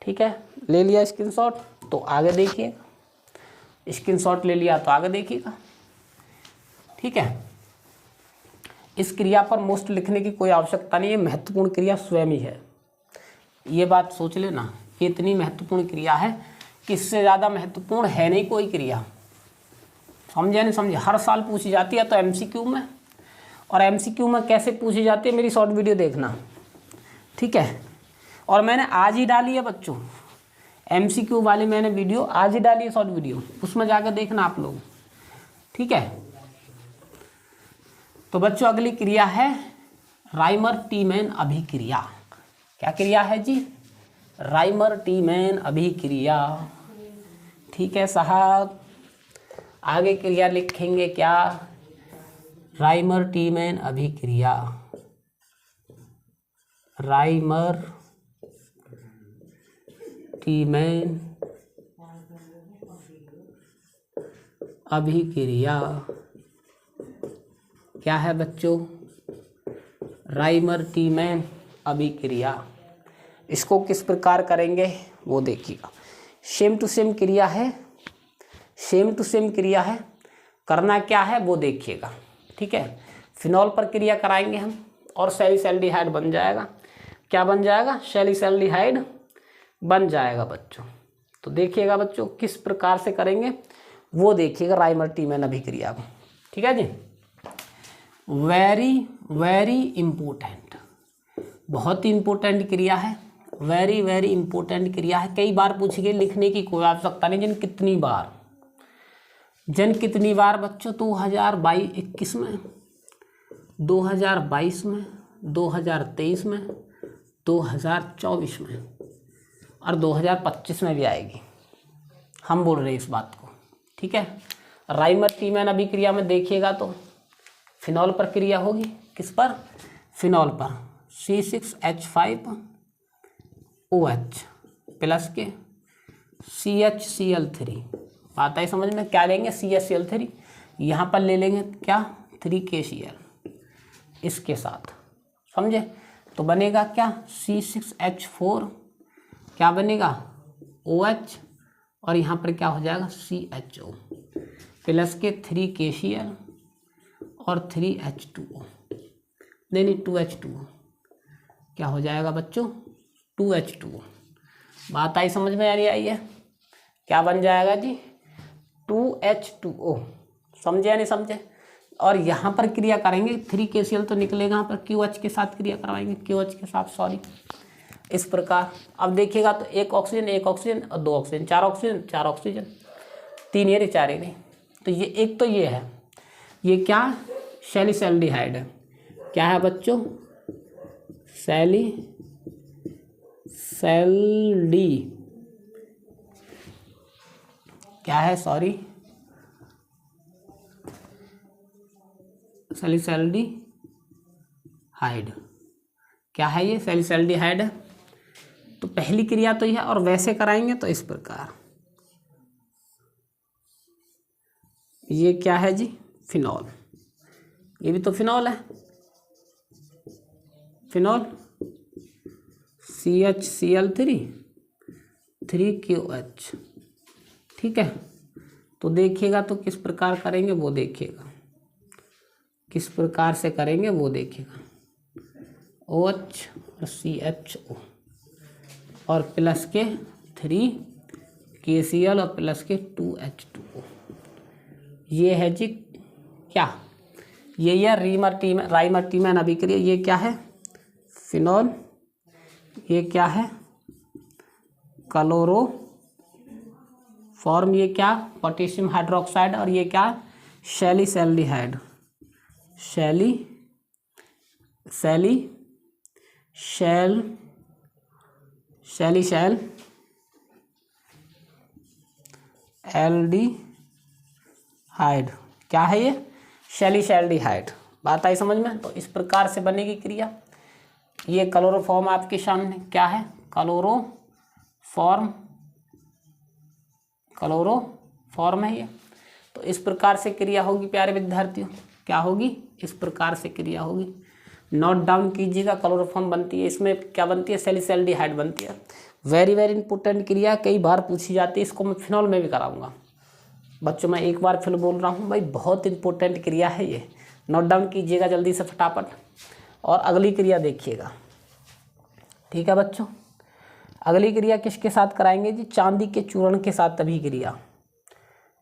ठीक है, ले लिया स्क्रीनशॉट। तो आगे देखिए, स्क्रीनशॉट ले लिया तो आगे देखिएगा। ठीक है, इस क्रिया पर मोस्ट लिखने की कोई आवश्यकता नहीं है, महत्वपूर्ण क्रिया स्वयं ही है। ये बात सोच लेना, ये इतनी महत्वपूर्ण क्रिया है कि इससे ज़्यादा महत्वपूर्ण है नहीं कोई क्रिया। समझे नहीं समझे? हर साल पूछी जाती है तो एमसीक्यू में, और एमसीक्यू में कैसे पूछी जाती है मेरी शॉर्ट वीडियो देखना। ठीक है, और मैंने आज ही डाली है बच्चों, एमसीक्यू वाली मैंने वीडियो आज ही डाली है शॉर्ट वीडियो, उसमें जाकर देखना आप लोग। ठीक है, तो बच्चों अगली क्रिया है राइमर टीमैन अभिक्रिया। क्या क्रिया है जी? राइमर टीमैन अभिक्रिया। ठीक है साहब, आगे क्रिया लिखेंगे क्या? राइमर टीमैन अभिक्रिया। राइमर टीमैन अभिक्रिया क्या है बच्चों? राइमर टीमैन अभिक्रिया। इसको किस प्रकार करेंगे वो देखिएगा। सेम टू सेम क्रिया है, सेम टू सेम क्रिया है। करना क्या है वो देखिएगा। ठीक है, फिनॉल पर क्रिया कराएंगे हम और सैलिसैल्डिहाइड बन जाएगा। क्या बन जाएगा? सैलिसैल्डिहाइड बन जाएगा बच्चों। तो देखिएगा बच्चों किस प्रकार से करेंगे वो देखिएगा राइमर टीमैन अभिक्रिया को। ठीक है जी, वेरी वेरी इम्पोर्टेंट, बहुत ही इम्पोर्टेंट क्रिया है, वेरी वेरी इम्पोर्टेंट क्रिया है। कई बार पूछी गई, लिखने की कोई आवश्यकता नहीं। जन कितनी बार बच्चों? 2021 में, 2022 में, 2023 में, 2024 में और 2025 में भी आएगी। हम बोल रहे हैं इस बात को। ठीक है, राइमर टीमैन अभिक्रिया में देखिएगा तो फिनॉल पर क्रिया होगी। किस पर? फिनॉल पर। C6H5OH प्लस के CHCl3। आता है समझ में? क्या लेंगे? CHCl3, यहाँ पर ले लेंगे क्या? 3KCl इसके साथ। समझे? तो बनेगा क्या? C6H4 क्या बनेगा? OH, और यहाँ पर क्या हो जाएगा? CHO प्लस के 3KCl और 3H2O, नहीं 2H2O। क्या हो जाएगा बच्चों? 2H2O। बात आई समझ में? आ रही आई है? क्या बन जाएगा जी? 2H2O। समझे या नहीं समझे? और यहाँ पर क्रिया करेंगे 3KCl तो निकलेगा, यहाँ पर QH के साथ क्रिया करवाएंगे, QH के साथ, सॉरी। इस प्रकार अब देखिएगा तो एक ऑक्सीजन और 2 ऑक्सीजन, 4 ऑक्सीजन 4 ऑक्सीजन, 3 ये 4 नहीं। तो ये एक तो ये है, ये क्या? सैलिसैल्डिहाइड है। क्या है बच्चों? सैलिसैल्डी क्या है? सॉरी, सैलिसैल्डिहाइड। क्या है ये? सैलिसैल्डिहाइड है। तो पहली क्रिया तो यह, और वैसे कराएंगे तो इस प्रकार। ये क्या है जी? फिनॉल। ये भी तो फिनॉल है, फिनॉल CHCl3 3QH। ठीक है, तो देखिएगा तो किस प्रकार करेंगे वो देखिएगा, किस प्रकार से करेंगे वो देखिएगा। OH और CHO और प्लस के 3KCl और प्लस के 2H2O। ये है जी क्या? ये राइमर टीमैन अभिक्रिया। ये क्या है? फिनॉल। ये क्या है? क्लोरोफॉर्म। ये क्या? Potassium hydroxide. और ये क्या? सैलिसैल्डिहाइड। सैलिसैल्डिहाइड। क्या है ये? सैलिसैल्डिहाइड। बात आई समझ में? तो इस प्रकार से बनेगी क्रिया। ये क्लोरोफॉर्म आपके सामने क्या है? क्लोरोफॉर्म है ये। तो इस प्रकार से क्रिया होगी प्यारे विद्यार्थियों। क्या होगी? इस प्रकार से क्रिया होगी। नोट डाउन कीजिएगा। क्लोरोफॉर्म बनती है, इसमें क्या बनती है? सैलिसैल्डिहाइड बनती है। वेरी वेरी इंपॉर्टेंट क्रिया, कई बार पूछी जाती है। इसको मैं फिनॉल में भी कराऊंगा। बच्चों मैं एक बार फिर बोल रहा हूँ भाई, बहुत इंपॉर्टेंट क्रिया है ये, नोट डाउन कीजिएगा जल्दी से फटाफट। और अगली क्रिया देखिएगा, ठीक है बच्चों। अगली क्रिया किसके साथ कराएंगे जी? चांदी के चूर्ण के साथ अभिक्रिया।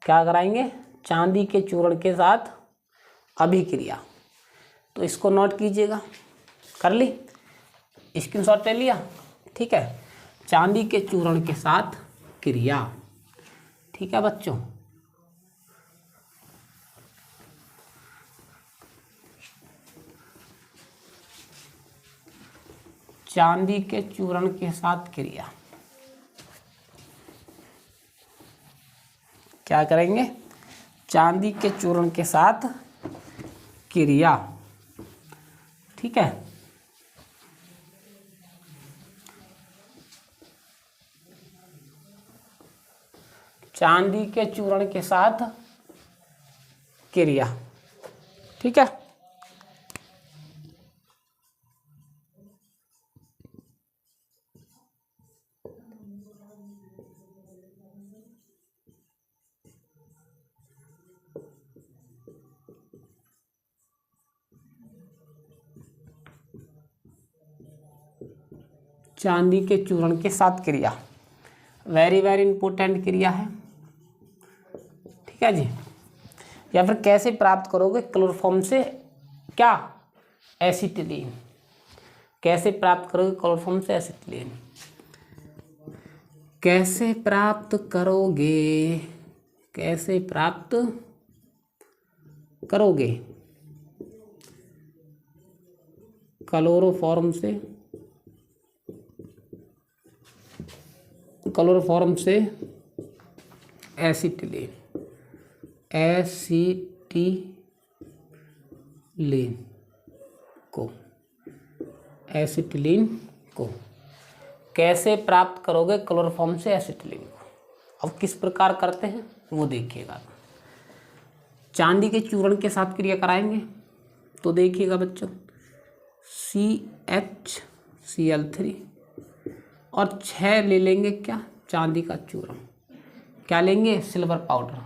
क्या कराएंगे? चांदी के चूर्ण के साथ अभिक्रिया। तो इसको नोट कीजिएगा, कर ली, स्क्रीनशॉट ले लिया, ठीक है। चांदी के चूर्ण के साथ क्रिया, ठीक है बच्चों। चांदी के चूर्ण के साथ क्रिया क्या करेंगे? चांदी के चूर्ण के साथ क्रिया, ठीक है। चांदी के चूर्ण के साथ क्रिया, ठीक है। चांदी के चूर्ण के साथ क्रिया, वेरी वेरी इंपॉर्टेंट क्रिया है, ठीक है जी। या फिर कैसे प्राप्त करोगे? क्लोरोफॉर्म से क्या? एसिटिलीन। कैसे प्राप्त करोगे क्लोरोफॉर्म से एसिटिलीन? कैसे प्राप्त करोगे? कैसे प्राप्त करोगे? क्लोरोफॉर्म से, क्लोरोफॉर्म से एसिटिलीन, एसिटिलीन को, एसिटिलीन को कैसे प्राप्त करोगे? क्लोरोफॉर्म से एसिटिलीन को। अब किस प्रकार करते हैं वो देखिएगा। चांदी के चूर्ण के साथ क्रिया कराएंगे तो देखिएगा बच्चों, CHCl3 और 6 ले लेंगे क्या? चांदी का चूर्ण। क्या लेंगे? Silver powder.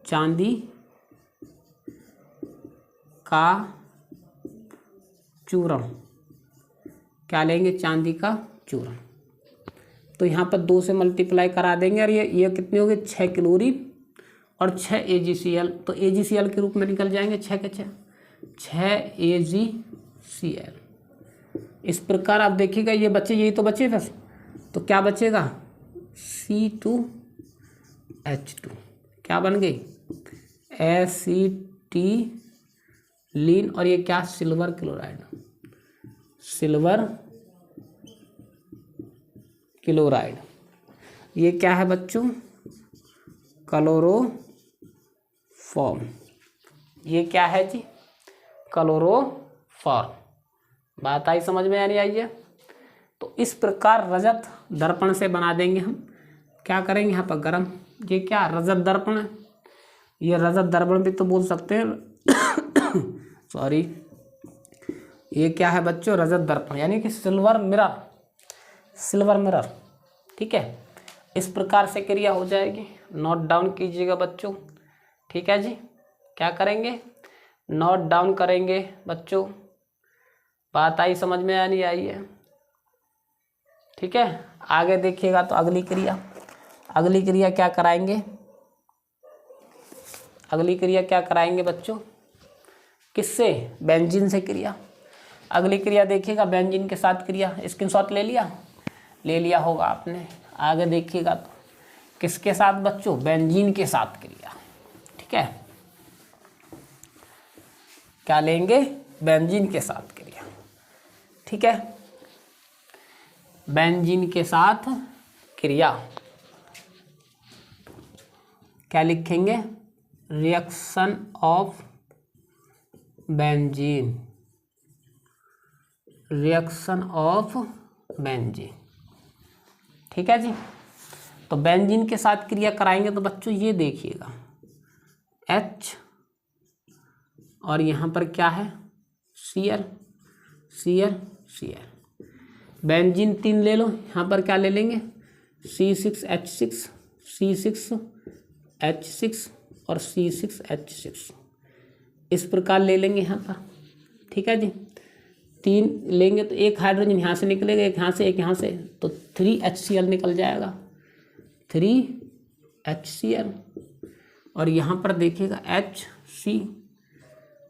चांदी का चूर्ण, क्या लेंगे? चांदी का चूर्ण। तो यहाँ पर 2 से मल्टीप्लाई करा देंगे और ये कितने हो गए? 6 क्लोरीन और 6 AgCl। तो AgCl के रूप में निकल जाएंगे 6 के 6 AgCl। इस प्रकार आप देखिएगा ये बच्चे, यही तो बचे बस। तो क्या बचेगा? C2H2 क्या बन गई? एसिटिलीन। और ये क्या? Silver chloride, silver chloride. ये क्या है बच्चों? क्लोरोफॉर्म। ये क्या है जी? क्लोरोफॉर्म। बात आई समझ में? यानी आई है। तो इस प्रकार रजत दर्पण से बना देंगे हम। क्या करेंगे? यहाँ पर गर्म, ये क्या? रजत दर्पण है। ये रजत दर्पण भी तो बोल सकते हैं सॉरी। ये क्या है बच्चों? रजत दर्पण, यानी कि सिल्वर मिरर, सिल्वर मिरर, ठीक है। इस प्रकार से क्रिया हो जाएगी। नोट डाउन कीजिएगा बच्चों, ठीक है जी। क्या करेंगे? नोट डाउन करेंगे बच्चों। बात आई समझ में? या नहीं आई है? ठीक है। आगे देखिएगा तो अगली क्रिया, अगली क्रिया क्या कराएंगे? अगली क्रिया क्या कराएंगे बच्चों? किससे? बेंजीन से क्रिया। अगली क्रिया देखिएगा बेंजीन के साथ क्रिया। स्क्रीनशॉट ले लिया? ले लिया होगा आपने। आगे देखिएगा तो किसके साथ बच्चों? बेंजीन के साथ क्रिया, ठीक है। क्या लेंगे? बेंजीन के साथ क्रिया, ठीक है। बेंजीन के साथ क्रिया क्या लिखेंगे? Reaction of benzene, reaction of benzene, ठीक है जी। तो बेंजीन के साथ क्रिया कराएंगे तो बच्चों ये देखिएगा H और यहाँ पर क्या है? Cl, Cl, Cl। बेंजीन 3 ले लो, यहाँ पर क्या ले लेंगे? C6H6, C6 H6 और C6H6 इस प्रकार ले लेंगे यहाँ पर। ठीक है जी, 3 लेंगे तो एक हाइड्रोजन यहाँ से निकलेगा, एक यहाँ से, एक यहाँ से, तो 3HCl निकल जाएगा, 3HCl। और यहाँ पर देखिएगा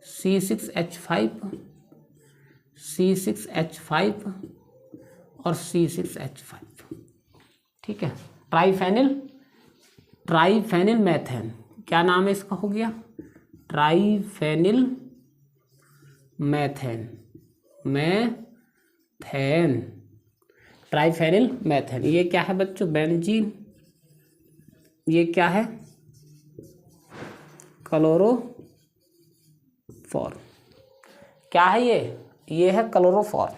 C6H5, C6H5 और C6H5। ठीक है, ट्राइफेनिल मैथेन, क्या नाम है इसका, हो गया ट्राइफेनिल मैथेन, ट्राइफेनिल मैथेन। ये क्या है बच्चों, बेंजीन। ये क्या है, क्लोरोफॉर्म। क्या है ये है क्लोरोफॉर्म।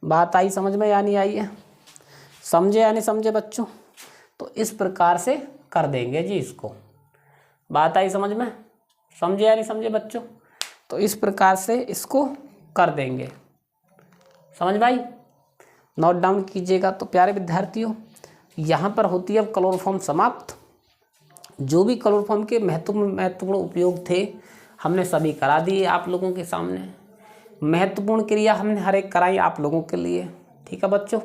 बात आई समझ में या नहीं आई है, समझे या नहीं समझे बच्चों? तो इस प्रकार से कर देंगे जी इसको। बात आई समझ में, समझे या नहीं समझे बच्चों? तो इस प्रकार से इसको कर देंगे, समझ भाई, नोट डाउन कीजिएगा। तो प्यारे विद्यार्थियों, यहाँ पर होती है अब क्लोरोफॉर्म समाप्त। जो भी क्लोरोफॉर्म के महत्वपूर्ण उपयोग थे हमने सभी करा दिए आप लोगों के सामने। महत्वपूर्ण क्रिया हमने हर एक कराई आप लोगों के लिए। ठीक है बच्चों,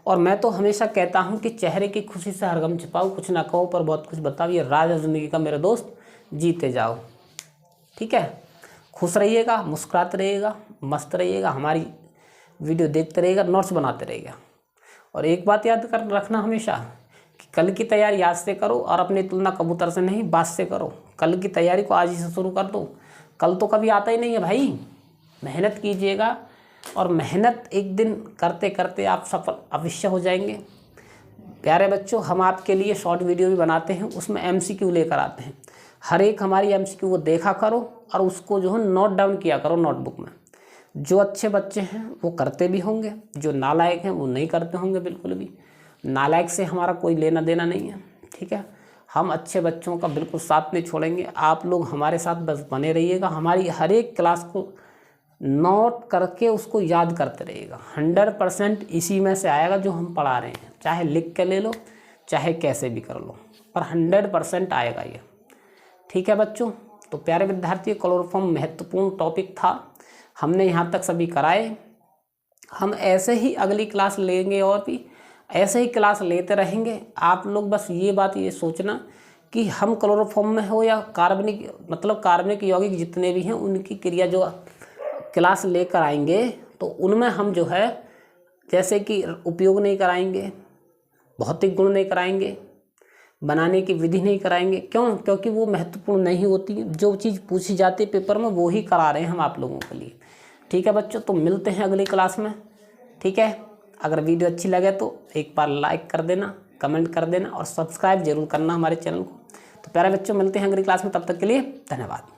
और मैं तो हमेशा कहता हूँ कि चेहरे की खुशी से हर गम छिपाओ, कुछ ना कहो पर बहुत कुछ बताओ, ये राज है ज़िंदगी का मेरे दोस्त, जीते जाओ। ठीक है, खुश रहिएगा, मुस्कुराते रहिएगा, मस्त रहिएगा, हमारी वीडियो देखते रहिएगा, नोट्स बनाते रहिएगा। और एक बात याद कर रखना हमेशा कि कल की तैयारी आज से करो और अपनी तुलना कबूतर से नहीं बात से करो। कल की तैयारी को आज ही से शुरू कर दो, कल तो कभी आता ही नहीं है भाई। मेहनत कीजिएगा और मेहनत एक दिन करते करते आप सफल अवश्य हो जाएंगे। प्यारे बच्चों, हम आपके लिए शॉर्ट वीडियो भी बनाते हैं, उसमें MCQ लेकर आते हैं। हर एक हमारी MCQ को देखा करो और उसको जो है नोट डाउन किया करो नोटबुक में। जो अच्छे बच्चे हैं वो करते भी होंगे, जो नालायक हैं वो नहीं करते होंगे बिल्कुल भी। नालायक से हमारा कोई लेना देना नहीं है। ठीक है, हम अच्छे बच्चों का बिल्कुल साथ नहीं छोड़ेंगे। आप लोग हमारे साथ बस बने रहिएगा, हमारी हर एक क्लास को नोट करके उसको याद करते रहिएगा। 100% इसी में से आएगा जो हम पढ़ा रहे हैं, चाहे लिख के ले लो चाहे कैसे भी कर लो, पर 100% आएगा ये। ठीक है बच्चों, तो प्यारे विद्यार्थियों, क्लोरोफॉर्म महत्वपूर्ण टॉपिक था, हमने यहाँ तक सभी कराए। हम ऐसे ही अगली क्लास लेंगे और भी ऐसे ही क्लास लेते रहेंगे। आप लोग बस ये सोचना कि हम क्लोरोफॉर्म में हो या कार्बनिक, मतलब कार्बनिक यौगिक जितने भी हैं उनकी क्रिया जो क्लास लेकर आएंगे तो उनमें हम जो है जैसे कि उपयोग नहीं कराएंगे, भौतिक गुण नहीं कराएंगे, बनाने की विधि नहीं कराएंगे। क्यों? क्योंकि वो महत्वपूर्ण नहीं होती। जो चीज़ पूछी जाती है पेपर में वो ही करा रहे हैं हम आप लोगों के लिए। ठीक है बच्चों, तो मिलते हैं अगली क्लास में। ठीक है, अगर वीडियो अच्छी लगे तो एक बार लाइक कर देना, कमेंट कर देना और सब्सक्राइब जरूर करना हमारे चैनल को। तो प्यारे बच्चों, मिलते हैं अगली क्लास में, तब तक के लिए धन्यवाद।